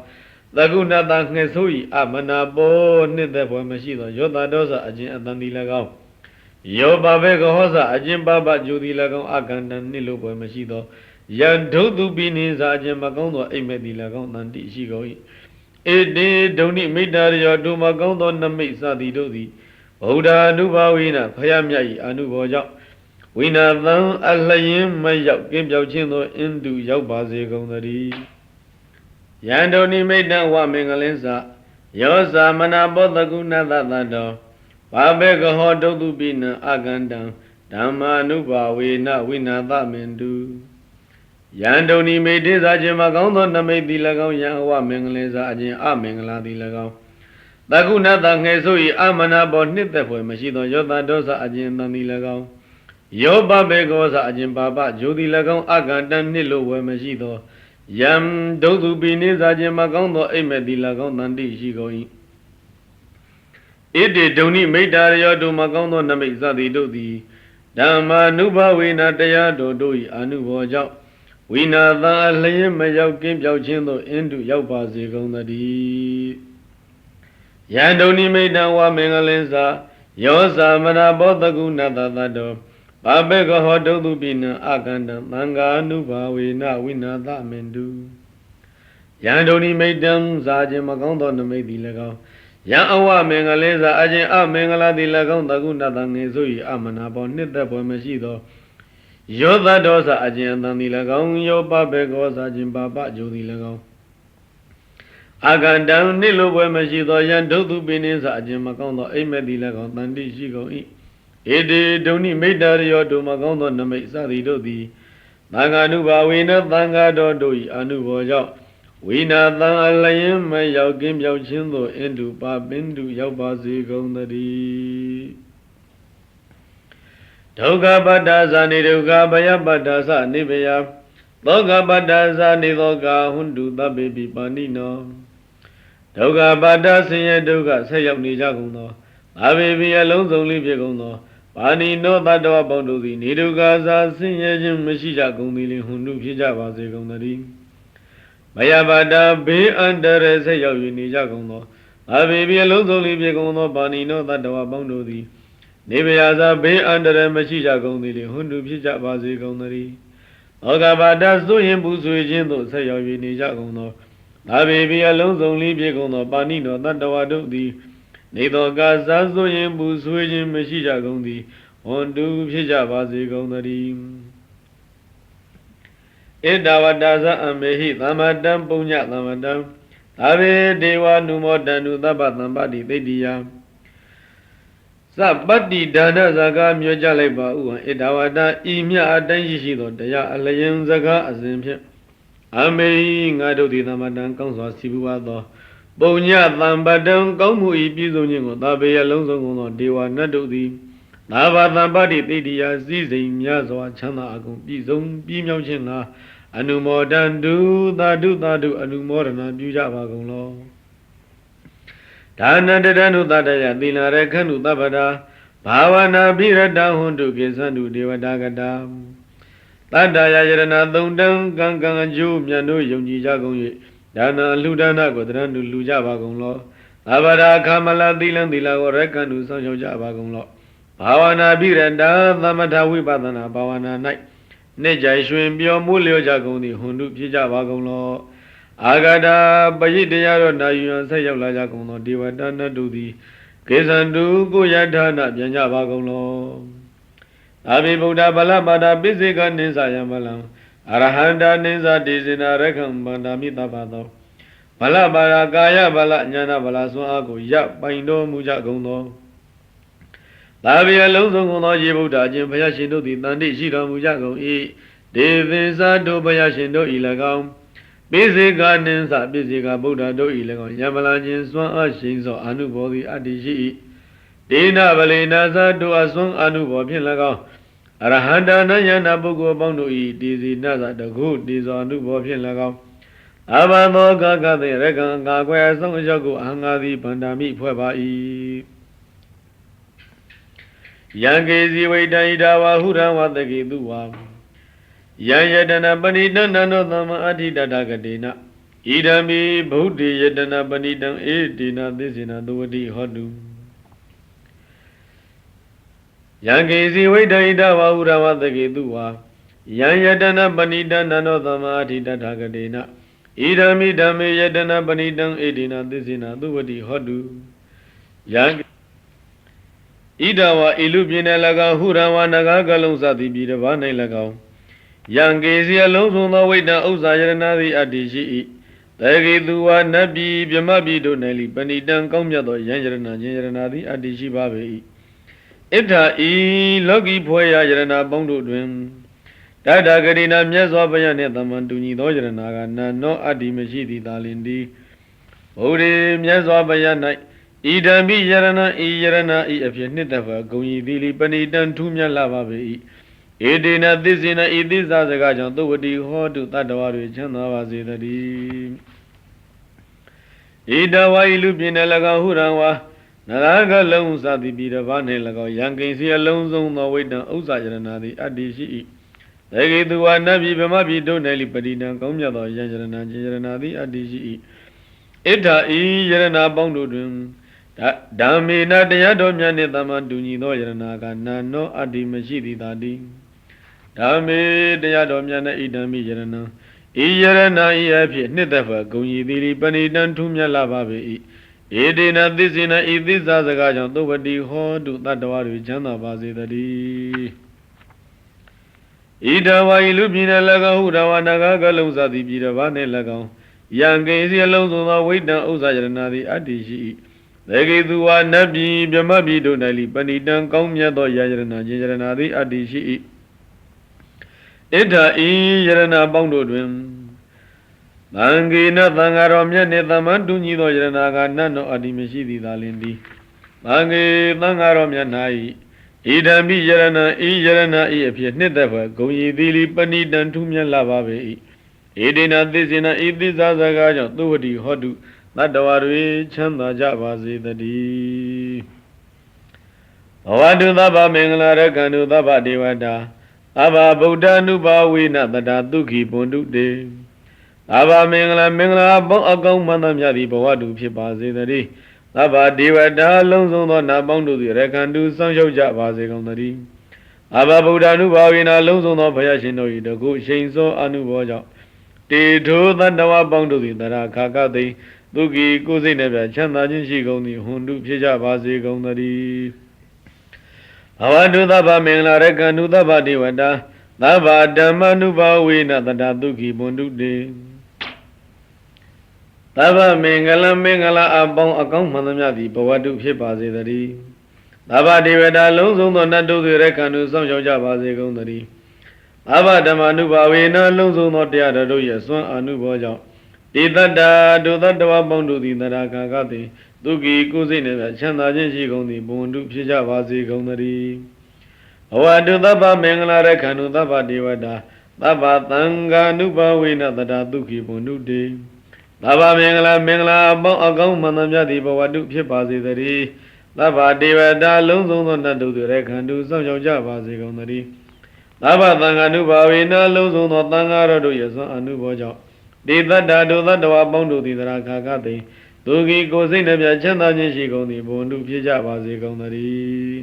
သကုဏတငှက်ဆိုး၏အမနာဘောနှစ်သက်ပွဲမရှိသောယောတာဒောစအခြင်းအတန်သည်၎င်းယောဘာဘေကဟောစအခြင်းပပဂျိုသည်၎င်းအကန္တံနှစ်လိုပွဲမရှိသောယံဒုက္ခပိနိ္စအခြင်းမကောင်းသောအိမ်မက်သည်၎င်းတန်တိရှိကုန်၏ဧတေဒုန်နိမိတ္တရယောဒုမကောင်းသောနမိတ်စသည်တို့သည်ဗုဒ္ဓ ानु ဘာဝေနဖယားမြတ်၏အနုဘောကြောင့်ဝိနာသံအလျင်မရောက်ကင်းပြောက်ခြင်းသောအင်းတုရောက်ပါစေကုန်သတည်းယန္တုန်နိမိတ္တဝမင်္ဂလင်္စယောဇာမနာဘောတကုဏတသတ္တောဘာဘေကဟောဒုက္ခပိနအကန္တံဓမ္မာနုဘာဝေနဝိနာသမင်တုယန္တုန်နိမိတ်တေစာခြင်းမကောင်းသောနမိတ်သည်၎င်းယံအဝမင်္ဂလင်္စအခြင်းအမင်္ဂလာသည်၎င်းသကုဏတငှေဆို၏အမနာဘောနှစ်သက်ဖွယ်မရှိသောယောတာဒောစအခြင်းတန်သည်၎င်းယောဘဘေကောစအခြင်းပါပဂျိုသည်၎င်းအကန္တံနှစ်လိုဝယ်မရှိသောယံဒုက္ခပိနိစာခြင်းမကောင်းသောအိမ်မက်သည်၎င်းတန်တိရှိကုန်၏ဣတိဒုန်နိမိတ္တရယောဒုမကောင်းသောနမိတ်စသည်တို့သည်ဓမ္မာနုဘဝေနတရားတော်တို့၏အနုဘောကြောင့်ဝိနာသံအလျင်မရောက်ကင်းပြောက်ခြင်းသို့အင်းတုရောက်ပါစေကုန်သတည်းယန္တုန်နိမိတ္တဝမင်္ဂလင်္စယောဇာမနာဘောတကုဏတသတ္တောဘာဘေကဟောဒုက္ခပိနအကန္တံသံဃာနုဘာဝေနဝိနာသမင်တုယန္တုန်နိမိတ္တံဇာခြင်းမကောင်းသောနမိတ်သည်၎င်းယံအဝမင်္ဂလင်္စအခြင်းအမင်္ဂလာသည်၎င်းတကုဏတငေဆို၏အမနာဘောနှစ်သက်ပွဲမရှိသောယောသဒောစအခြင်းအတန်သည်၎င်းယောပဘေကောစအခြင်းပါပဂျိုသည်၎င်းအကန္တံနှစ်လိုပွဲမရှိသောယံဒုက္ခပိနိစအခြင်းမကောင်းသောအိမ်မက်သည်၎င်းတန်တိရှိကုန်၏ဧတေဒုန်နိမိတ္တရယောဒုမကောင်းသောနမိတ်စသည်တို့သည်သံဃာနုဘာဝေနသံဃာတော်တို့၏အနုဘောကြောင့်ဝိနာသံအလျင်မရောက်ကင်းပြောက်ခြင်းသို့အင်းတုပပင်တုရောက်ပါစေကုန်သတည်းဒုက္ခပတ္တဇာနိဒုက္ခဘယပတ္တသနိဗယသောကပတ္တဇာနိသောကဟွန္တုသဗ္ဗေပိပါဏိနောဒုက္ခပတ္တဆင်းရဲဒုက္ခဆက်ရောက်နေကြကုန်သောအဘေဘိအလုံးစုံလေးဖြစ်ကုန်သောပါဏိနောတတ္တဝပေါင်းတို့သည်နေဒုက္ခသာဆင်းရဲခြင်းမရှိကြကုန်သည်လင်ဟွန္တုဖြစ်ကြပါစေကုန်သတည်းဘယပတ္တဘေးအန္တရာယ်ဆက်ရောက်နေကြကုန်သောအဘေဘိအလုံးစုံလေးဖြစ်ကုန်သောပါဏိနောတတ္တဝပေါင်းတို့သည်နေဗျာသာဘေးအန္တရာယ်မရှိကြကုန်သည်လင်ဟွန္တုဖြစ်ကြပါစေကုန်သတည်းဩဃဘာဒဆိုရင်ပူဆွေခြင်းသို့ဆက်ရောက်နေကြကုန်သောအဘေဘိအလုံးစုံလေးဖြစ်ကုန်သောပါဏိနောတတ္တဝတို့သည်နေသောကာဇာဆိုရင်ပူဆွေးခြင်းမရှိကြကုန်သည်ဟွန်တုဖြစ်ကြပါစေကုန်သတည်းဣဒဝတ္တဇအမေဟိသမ္မတံပုညသမ္မတံအဘေဒေဝနုမောတန္တုသဗ္ဗသမ္ပတိသိတ္တိယသ ပတ္တိဒါနစကားမြောကြလိုက်ပါဥဟံဣဒဝတဤမြအတိုင်းရှိသောတရားအလျင်စကားအစဉ်ဖြင့်အမေငါတို့သည်သမတံကောင်းစွာစီပူပါသောပုံညသံပတံကောင်းမှုဤပြည့်စုံခြင်းကိုသာပေယလုံးစုံကုန်သောဒေဝနတ်တို့သည်သာဘာသံပတ္တိတိတိယစည်းစိမ်များစွာချမ်းသာအကုန်ပြည့်စုံပြည့်မြောက်ခြင်းကအနုမောဒန္တုသာဓုသာဓုအနုမောဒနာပြုကြပါကုန်လောဒါနတတနုသတ္တယသီလရခန္တုသဗ္ဗတာဘာဝနာပိရတဟွန်တုကိသန္တုဒေဝတာကတာတတ္တယယရဏသုံးတံကံကံအကျိုးမြတ်တို့ယုံကြည်ကြကုန်၍ဒါနလူဒါနကိုတရဏတုလူကြပါကုန်လောသဗ္ဗတာခမလသီလံသီလကိုရခန္တုဆောင်ရှောက်ကြပါကုန်လောဘာဝနာပိရတသမထဝိပဿနာဘာဝနာ၌နှစ်ကြိုင်ရွှင်ပြောမိုးလျောကြကုန်သည်ဟွန်တုဖြစ်ကြပါကုန်လောအာဂတာပရိတရားတော်နာယူရန်ဆက်ရောက်လာကြကုန်သောဒေဝတာနတ်တို့သည်ကေသန္တုကိုယထာနာပြန်ကြပါကုန်လောသာဘိဗုဒ္ဓဗလပါဒပိစိကနိသယံဗလံအရဟန္တာနိသဒေဇနာရခံဗန္ဒာမိတပါသောဗလပါဒကာယဗလဉာဏဗလဆွမ်းအားကိုရပိုင်တော်မူကြကုန်သောသာဘိအလုံးစုံကုန်သောယေဗုဒ္ဓအရှင်ဘုရားရှင်တို့သည်တန်တိရှိတော်မူကြကုန်၏ဒေသင်္သာတို့ဘုရားရှင်တို့၏၎င်းပိစိကနိသပိစိကဗုဒ္ဓတို့၏၎င်းယံဗလခြင်းစွမ်းအားရှိသောအနုဘောသည်အတ္တိရှိ၏ဒေနဗလေနာသတို့အစွမ်းအနုဘောဖြင့်၎င်းအရဟန္တာနယနာပုဂ္ဂိုလ်ပေါင်းတို့၏တေဇိနသတကုတေဇောအနုဘောဖြင့်၎င်းအဘသောကကသေရကံကာကွယ်အဆုံးအရောက်ကိုအဟံငါသည်ဗန္ဒာမိဖွဲ့ပါ၏ယံကေဇိဝိတံဣဒဝါဟုရံဝတကေတုဝါယံယတနာပဏိတံနန္တောသမအဋ္ဌိတတကတေနဣဒံမိဗုဒ္ဓေယတနာပဏိတံဧတေနသစ္စေနသဝတိဟောတုယံကေဇိဝိတံဣဒဝါဟုရံဝတကေတုဝါယံယတနာပဏိတံနန္တောသမအဋ္ဌိတတကတေနဣဒံမိဓမ္မေယတနာပဏိတံဧတေနသစ္စေနသဝတိဟောတုယံဣဒဝါဣလူပြင်း၌၎င်းဟုရံဝါနဂါကလုံးစသည်ပြည်တစ်ပါး၌၎င်းယံကေစီအလုံးစုံသောဝိတ္တဥစ္စာယရဏသည်အတ္တိရှိ၏တေဂေသူဝါနတ်ပြည်မြမပြည်တို့၌လိပဏိတံကောင်းမြတ်သောယံယရဏခြင်းယရဏသည်အတ္တိရှိပါပေ၏ဣဋ္ဌဤလောကီဖွယ်ရာယရဏပေါင်းတို့တွင်တတဂရိနာမြတ်စွာဘုရားနှင့်သမန်တူညီသောယရဏကနာနောအတ္တိမရှိသည်သာလင်သည်ဘုရားမြတ်စွာဘုရား၌ဣဒံမိယရဏဤယရဏဤအဖြစ်နှစ်သက်ဖွယ်ဂုံဤသည်လိပဏိတံထူးမြတ်လာပါပေ၏ဧတေနသစ္စေနဤသစ္စာစကားကြောင့်သုဝတိဟောတုတတ္တဝါတွေချမ်းသာပါစေတည်းဣဒဝါဤလူပြင်း၌၎င်းဟုရံဝါနရကလုံးစသည်ပြည်တစ်ပါး၌၎င်းယံကိဉ္စီအလုံးစုံသောဝိတ္တဥစ္စာယရဏသည်အတ္တိရှိ၏တေဂေသူဝါနတ်ပြည်ဗမပြည်တို့၌လိပတိတံကောင်းမြတ်သောယံယရဏခြင်းယရဏသည်အတ္တိရှိ၏ဣဋ္ဌဤယရဏပေါင်းတို့တွင်ဓမ္မေနတရားတော်မြတ်နှင့်သမန်တူညီသောယရဏကနာနောအတ္တိမရှိသည်သာတည်းဓမ္မေတရားတော်မြတ်နှင့်ဣဒံမိယရဏဤယရဏဤအဖြစ်နှစ်သက်ဖွယ်ဂုံရည်သည်ပဏိတံထူးမြတ်လာပါပေ၏ဧတေနသစ္စေနဤသစ္စာစကားကြောင့်သုဝတိဟောတုတတ္တဝါတွေချမ်းသာပါစေတည်းဣဒဝါဤလူပြည်၌၎င်းဟုရဝနာဂကလုံးစသည်ပြည်တစ်ပါး၌၎င်းယံကိဉ္စီအလုံးစုံသောဝိတ္တဥစ္စာယရဏသည်အတ္တိရှိ၏တေဂေသူဝါနတ်ပြည်မြမပြည်တို့၌လိပဏိတံကောင်းမြတ်သောယရဏခြင်းယရဏသည်အတ္တိရှိ၏ဣဋ္ဌဤယရဏပေါင်းတို့တွင်သံဃေနသံဃာတော်မြတ်နှင့်သမန်တူညီသောယရဏကနတ်တော်အတ္တိမရှိသည်သာလင်သည်သံဃေသံဃာတော်မြတ်၌ဣဒံမိယရဏဤယရဏဤအဖြစ်နှစ်သက်ဖွယ်ဂုံရည်သည်လိပဏိတံထူးမြတ်လာပါပေ၏ဧတေနသစ္စေနဤသစ္စာစကားကြောင့်သုဝတိဟောတုတတ္တဝါတွေချမ်းသာကြပါစေတည်းဘဝတုသဗ္ဗမင်္ဂလာရကံတုသဗ္ဗဒေဝတာသဗ္ဗဗုဒ္ဓ ानु ဘာဝေနတတဒုက္ခိပွန်တုတေသဗ္ဗမင်္ဂလာပေါင်းအကောင်းမှန်သမျှသည်ဘဝတုဖြစ်ပါစေတည်းသဗ္ဗဒေဝတာလုံးစုံသောနာပေါင်းတို့သည်ရကံတုစောင့်ရှောက်ကြပါစေကုန်သတည်းသဗ္ဗဗုဒ္ဓ ानु ဘာဝေနလုံးစုံသောဘုရားရှင်တို့၏တကုရှိန်သောအနုဘောကြောင့်တေထိုသတ္တဝါပေါင်းတို့သည်တရာခါကသိဒုက္ခိကိုယ်စိတ်နှပြချမ်းသာခြင်းရှိကုန်သည်ဟွန်တုဖြစ်ကြပါစေကုန်သတည်းဘဝတုသဗ္ဗမင်္ဂလာရကံတုသဗ္ဗဒေဝတာသဗ္ဗဓမ္မ ानु ဘာဝေနတတဒုက္ခိပွန်တုတေသဗ္ဗမင်္ဂလာအပေါင်းအကောင်းမှန်သမျှသည်ဘဝတုဖြစ်ပါစေတည်းသ သဗ္ဗဒေဝတာလုံးစုံသောနတ်တို့ရဲ့ခန္ဓာဆောင်ရောက်ကြပါစေကုန်သတည်းသဗ္ဗဓမ္မနုဘာဝေနလုံးစုံသောတရားတော်တို့ရဲ့စွမ်းအာနုဘောကြောင့်တေတ္တဒုသတ္တဝပေါင်းတို့သည်တရာခါကသည်သူကီကိုယ်စိတ်နှင့်ချမ်းသာခြင်းရှိကုန်သည်ဘုံတုဖြစ်ကြပါစေကုန်သတည်းဘဝတုသဗ္ဗမင်္ဂလာရခန္ဓုသဗ္ဗဒေဝတာသဗ္ဗသံဃာနုဘာဝေနတရာသူခိဘုံတုတေသဗ္ဗမင်္ဂလာအပေါင်းအကောင်းမှန်သမျှသည်ဘဝတုဖြစ်ပါစေတည်းသဗ္ဗဒေဝတာလုံးစုံသောနတ်တို့ရဲ့ခန္ဓာဆောင်ရောက်ကြပါစေကုန်သတည်းသဗ္ဗသံဃာနုဘာဝေနလုံးစုံသောသံဃာတော်တို့ရဲ့စွမ်းအနုဘောကြောင့်တေတ္တဒုသတ္တဝပေါင်းတို့သည်တရာခါကသည်သူကီကိုယ်စိတ်နှပြချမ်းသာခြင်းရှိကုန်သည်ဘုံတုဖြစ်ကြပါစေကုန်သတည်း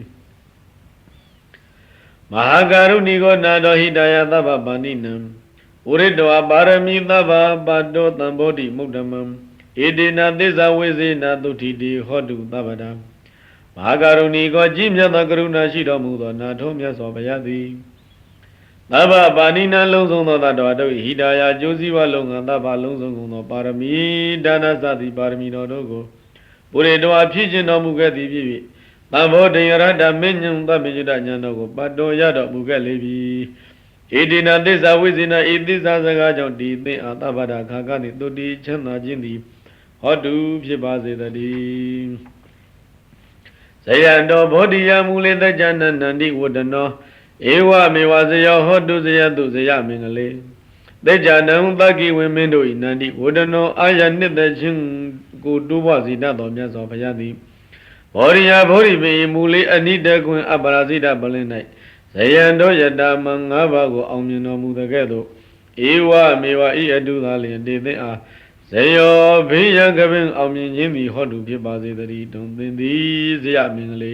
မဟာကာရုဏီကိုနာတော်ဟိတယသဗ္ဗပါဏိနံဥရိတောပါရမီသဗ္ဗပါတောတံဘောဓိမုဒ္ဓမံဣတိနာသစ္စာဝိဇေနာသုတိတိဟောတုသဗ္ဗတံမဟာကာရုဏီကိုကြီးမြတ်သောကရုဏာရှိတော်မူသောနာထုံးမြတ်စွာဘုရားသည်သဗ္ဗပါဏိနံလုံးစုံသောတတ္တဝါတို့ဟိတယကျိုးစည်းဝါလုံးကသဗ္ဗလုံးစုံကုန်သောပါရမီဒါနစသည်ပါရမီတော်တို့ကိုပုရိတောဖြစ်ခြင်းတော်မူခဲ့သည်ဖြစ်၍သံဘောဓိယရတမင်းညံသဗ္ဗညုတဉာဏ်တော်ကိုပတ်တော်ရတော်မူခဲ့လေပြီဣတိနာသစ္စာဝိဇ္ဇနာဣသစ္စာစကားကြောင့်ဒီသင်အားသဗ္ဗတာခါကနှင့်တုတိချမ်းသာခြင်းသည်ဟောတုဖြစ်ပါစေတည်းဇယံတော်ဘောဓိယမူလေတကြနန္တိဝတ္တနောဧဝမေဝဇယောဟောတုဇယတုဇယမင်္ဂလေတေကြနံသကိဝိမင်းတို့ဤနန္တိဝဒနောအာယနှစ်သက်ခြင်းကိုတိုးပွားစေတတ်တော်မြတ်စွာဘုရားသည်ဘောရိယဘောရိပေမူလေးအနိတကွင်အပရာဇိတပလင်း၌ဇယံတော်ယတမံ၅ပါးကိုအောင်မြင်တော်မူတဲ့ကဲ့သို့ဧဝမေဝဤအတုသာလျင်တေသင်အားဇယောဘေးရန်ကပင်အောင်မြင်ခြင်းသည်ဟောတုဖြစ်ပါစေတည်းတုံသင်သည်ဇယမင်္ဂလေ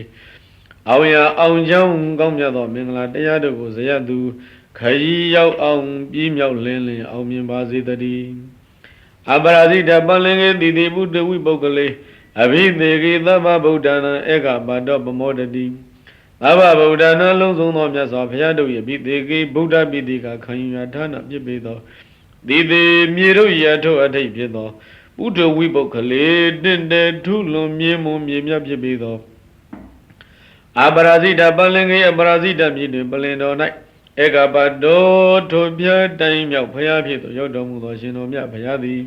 အောင်ရအောင်ကြောင်းကောင်းမြတ်သောမင်္ဂလာတရားတို့ကိုဇယသူခရီးရောက်အောင်ပြီးမြောက်လင်းအောင်မြင်ပါစေတည်းအပရာဇိတပလင်ကေတိတိဘုဒ္ဓဝိပုဂ္ဂလေအဘိသေကေသဗ္ဗဗုဒ္ဓနာဧကပါတောပမောတတိသဗ္ဗဗုဒ္ဓနာလုံးစုံသောမြတ်စွာဘုရားတို့၏အဘိသေကေဗုဒ္ဓပိတိကခံယူရာဌာနဖြစ်ပေသောဒီသေးမြေတို့ရထုတ်အထိတ်ဖြစ်သောဘုဒ္ဓဝိပုဂ္ဂလေတင့်တယ်ထုလွန်မြင်းမွန်မြေမြတ်ဖြစ်ပေသောအပရာဇိတပလင်ကေအပရာဇိတမြေတွင်ပလင်တော်၌ဧကပတောထိုပြတိုင်းမြောက်ဘုရားဖြစ်သောရောက်တော်မူသောရှင်တော်မြတ်ဘုရားသည်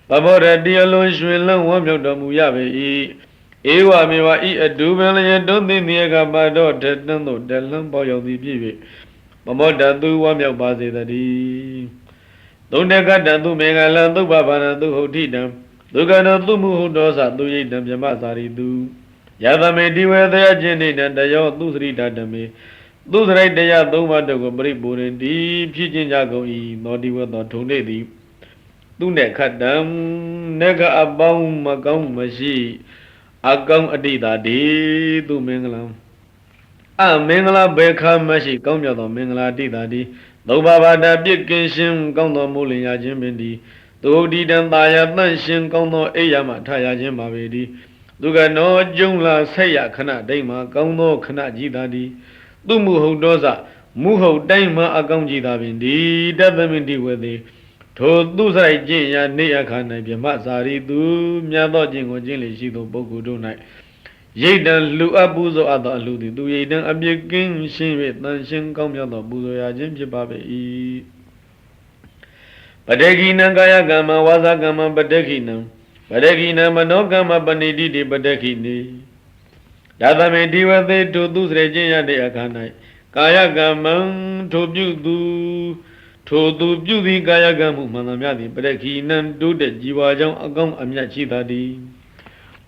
ပဘောရတိအလွန်ရွှင်လန်းဝမ်းမြောက်တော်မူရပေ၏ဧဝမေဝဤအတူပင်လျက်တွန်းသိနေကပတောထတန်းသို့တလန်းပေါရောက်သည်ဖြစ်၍ပမောတသူဝမ်းမြောက်ပါစေတည်းသုံးတကတသူမေဃလံသုဘဘာနသူဟုတ်တိတံဒုက္ခနောသူမှုဟုတ်တော်သသူရိတံမြမစာရိတုယသမေတိဝေသယခြင်းနေတယောသူစရိတတမေသူစရိတယသုံးပါးတို့ကိုပရိပူရင်ဒီဖြစ်ခြင်းကြကုန်၏သောတိဝသောထုံနေသည်သူနဲ့ခတ်တံနေကအပေါင်းမကောင်းမရှိအကောင်းအတိတာဒီသူမင်္ဂလာမင်္ဂလာဘေခမရှိကောင်းမြတ်သောမင်္ဂလာတိတာဒီသုံးပါးဘာတပြစ်ကင်းရှင်းကောင်းသောမိုးလင်ရခြင်းပင်ဒီသူဒီတံတာယတန့်ရှင်းကောင်းသောအိယာမထရခြင်းပါပေဒီသူကနောကျုံလာဆက်ရခဏတိမ်မှာကောင်းသောခဏကြည်သာဒီသူမှုဟုတ်တော်စမူဟုတ်တိုင်းမှာအကောင်းကြည်သာပင်ဒီတသမင်တိဝေသည်ထိုသူစရိုက်ကျင့်ရာနေအခါ၌မြမစာရီသူမြတ်သောကျင့်ကိုကျင့်လေရှိသောပုဂ္ဂိုလ်တို့၌ရိတ်တံလူအပ်ပူဇော်အပ်သောအလှသည်သူရိတ်တံအပြစ်ကင်းရှင်း၍တန်ရှင်းကောင်းမြတ်သောပူဇော်ရာခြင်းဖြစ်ပါပေ၏ပတေကိနံကာယကမ္မဝါစာကမ္မပတေကိနံပတေကိနံမနောကမ္မပဏိတိတိပတေကိနိဒါသမေဒီဝသေထိုသူစရိုက်ကျင့်ရတဲ့အခါ၌ကာယကမ္မံထိုပြုသည်ကာယကံမှုမှန်သမျှသည်ပရခိနံတိုးတဲ့ជីវကြောင့်အကောင်းအမြတ်ရှိသာသည်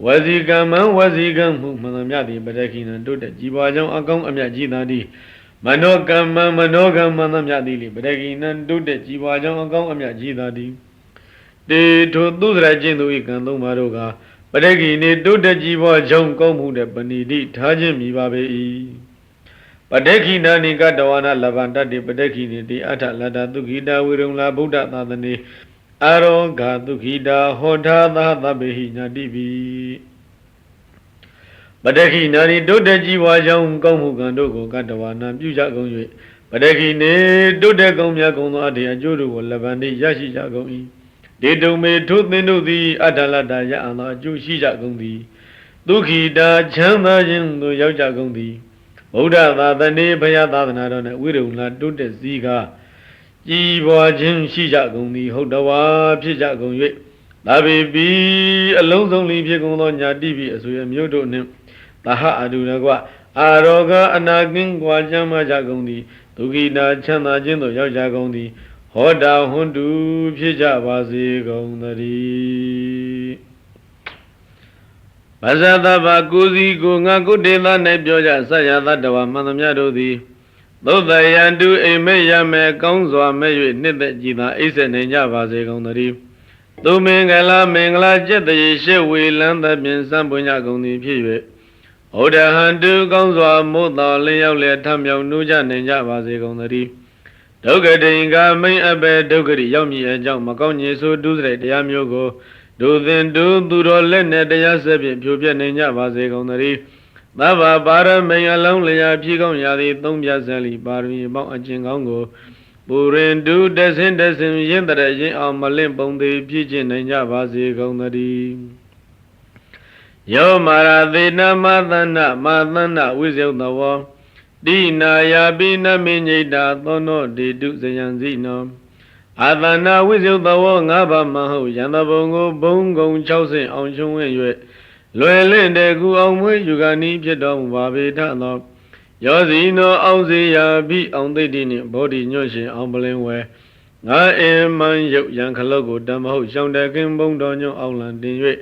ဝစီကမ္မံဝစီကံမှုမှန်သမျှသည်ပရခိနံတိုးတဲ့ជីវကြောင့်အကောင်းအမြတ်ရှိသာသည်မနောကမ္မံမနောကံမှန်သမျှသည်ပရခိနံတိုးတဲ့ជីវကြောင့်အကောင်းအမြတ်ရှိသာသည်တေထိုသူစရခြင်းသူ၏ကံသုံးပါးတို့ကပရခိနေတိုးတဲ့ជីវကြောင့်ကောင်းမှုတဲ့ပဏိတိထားခြင်းမိပါပေ၏ပတေခိနာနိကတဝနာလဗန္တတိပတေခိနိတိအထလတ္တသုခိတာဝိရုံလာဗုဒ္ဓသာသနေအာရောဂာသုခိတာဟောထာသသဗ္ဗေဟိညာတိပိပတေခိနာနိတုတ္တជីဝါကြောင့်ကောင်းမှုကံတို့ကိုကတဝနာပြုကြကုန်၍ပတေခိနေတုတ္တကောင်းမြတ်ကုန်သောအထေအကျိုးတို့ကိုလဗန္တိရရှိကြကုန်၏ဒေတုံမေထုသင်တို့သည်အထလတ္တရအံသောအကျိုးရှိကြကုန်သည် ဒုက္ခိတာချမ်းသာခြင်းသို့ရောက်ကြကုန်သည်ဗုဒ္ဓသာသနေဘုရားသာသနာတော်၌ဝိရုံလာတိုးတက်စည်းကားကြည်ပွားခြင်းရှိကြကုန်သည်ဟုတ်တော်ဝါဖြစ်ကြကုန်၍သာပေပြီအလုံးစုံလီဖြစ်ကုန်သောညာတိပိအဆွေအမျိုးတို့နှင့်သဟအတုရကွအာရောဂအနာကင်းကွာချမ်းသာကြကုန်သည်ဒုက္ခိတာချမ်းသာခြင်းသို့ရောက်ကြကုန်သည်ဟောတာဟွန်းတူဖြစ်ကြပါစေကုန်သတည်းဘာဇသဗ္ဗကိုစီကိုငါကုတေသ၌ပြောကြဆရာသတ္တဝါမှန်သမျှတို့သည်သုတ်တယံတုအိမ်မဲ့ရမဲ့ကောင်းစွာမဲ့၍နှစ်သက်ကြည်သာအိပ်ဆက်နေကြပါစေကုန်သတည်းသူမင်္ဂလာမင်္ဂလာကျက်တည်းရှေဝေလန်းသဖြင့်စံပွင့်ကြကုန်သည်ဖြစ်၍ဩဒဟံတုကောင်းစွာမို့တော်လင်းရောက်လျက်ထမြောင်နှူးကြနိုင်ကြပါစေကုန်သတည်းဒုက္ခတိင်္ဂမိန်အပေဒုက္ခရိရောက်မြည်အကြောင်းမကောင်းညေဆိုဒုစရိုက်တရားမျိုးကိုဒုသင်ဒုသူတော်လက်နဲ့တရားဆက်ဖြင့်ဖြိုပြနိုင်ကြပါစေကုန်သတည်းသဗ္ဗပါရမိန်အလုံးလျာဖြည့်ကောင်းရာသည်သုံးပြဆက်လီပါရမီပေါင်းအကျင့်ကောင်းကိုပူရင်ဒုတဆင်းတဆင်းရင်းတရရင်အောင်မလင့်ပုံသေးပြည့်ကျင့်နိုင်ကြပါစေကုန်သတည်းယောမာရသေနမသန္နမသန္နဝိဇယသဝောတိနာယာပိနမိညိတာသောနောဒေတုဇယံစီနောအာသနာဝိဇယသဝောငါးပါးမဟုတ်ယန္တဘုံကိုဘုံကုံ60အောင်ချုံဝင်၍လွယ်လင့်တဲ့ကူအောင်မွေးယူကနီးဖြစ်တော်မူပါပေထသောယောဇီနောအောင်စေယာပိအောင်သိတိနှင့်ဘောဓိညွတ်ရှင်အောင်ပလင်းဝဲငါအင်မန်ရုပ်ရန်ခလုတ်ကိုတမဟုတ်ရှောင်းတကင်းဘုံတော်ညွတ်အောင်လံတင်၍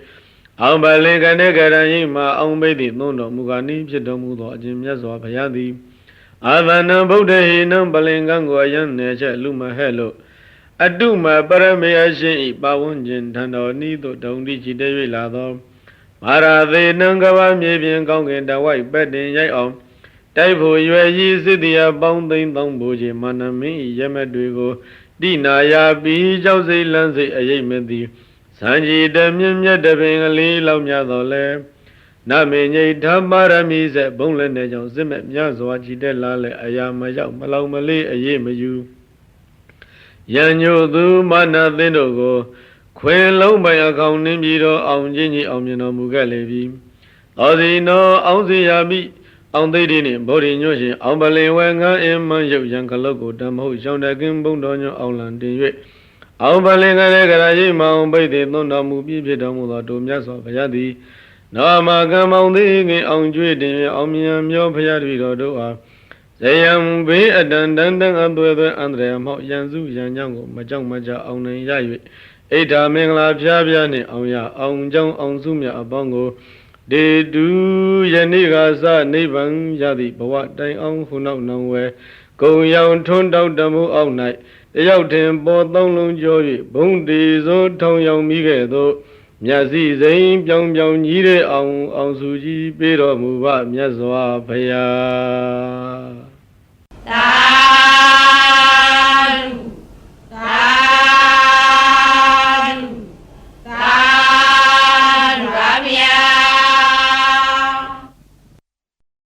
အောင်ပလင်ကနေကရန်ရင်မှာအောင်ပိတိသွန်းတော်မူကနီးဖြစ်တော်မူသောအခြင်းမြတ်စွာဘုရားသည်အာသနံဗုဒ္ဓဟိနံပလင်ကံကိုအယံနေချက်လူမဟဲ့လို့အတုမပရမေယရှင်ဤပဝန်းကျင်ထံတော်ဤသို့ဒုံတိချီတ၍လာသောမာရသေးနံကဘာမြေပြင်ကောင်းကင်တဝိုက်ပက်တင်ရိုက်အောင်တိုက်ဖို့ရွယ်ကြီးစစ်တရားပေါင်းသိမ့်သောဘူချေမနမင်းဤရမက်တွေကိုတိနာယာပြီးကြောက်စိတ်လန်းစိတ်အရေးမသည်စံကြီးတမြင့်မြတ်တပင်ကလေးလောက်များတော်လဲနမေညိဓမ္မရမိစေဘုံလည်းနဲ့ကြောင့်စစ်မဲ့မြတ်စွာကြည်တက်လာလဲအရာမရောက်မလောင်မလေးအရေးမယူယံညိုသူမာနသင်းတို့ကိုခွင်လုံးပိုင်အကောင်နှင်းပြီးတော့အောင်ချင်းကြီးအောင်မြင်တော်မူခဲ့လေပြီ။သောစီနောအောင်စီယာမိအောင်သိတိနှင့်ဗောဓိညွတ်ရှင်အောင်ပလင်ဝဲငန်းအင်မန်ရုပ်ရန်ခလုတ်ကိုတမဟုတ်ရှောင်းတကင်းဘုံတော်ညွတ်အောင်လံတင်၍အောင်ပလင်ကလေးကရာရိမအောင်ပိတ်သည်သွန်းတော်မူပြီးဖြစ်တော်မူသောတို့မြတ်စွာဘုရားသည်နောမကံမောင်သည်ငင်အောင်ကျွေးတင်အောင်မြင်မျောဘုရားတပည့်တော်တို့အားဇယံဘေးအတန်တန်တန်အသွဲသွဲအန္တရာယ်မောက်ရန်စုရန်ကြောင့်ကိုမကြောက်မကြအောင်နိုင်ရ၍ဣဒ္ဓမင်္ဂလာဖျားဖျားနှင့်အောင်ရအောင်ကြောင်းအောင်စုမြအပေါင်းကိုဒေတုယနေ့ကစနိဗ္ဗာန်ရသည့်ဘဝတိုင်အောင်ခုနောက်နောင်ဝဲကုံရောင်ထွန်းတောက်တမှုအောက်၌တယောက်တင်ပေါ်သုံးလုံးကျော်၍ဘုံတေသောထောင်ရောင်မိခဲ့သောမြတ်စီစိန်ပြောင်ပြောင်ကြီးတဲ့အောင်စုကြီးပေးတော်မူပါမြတ်စွာဘုရား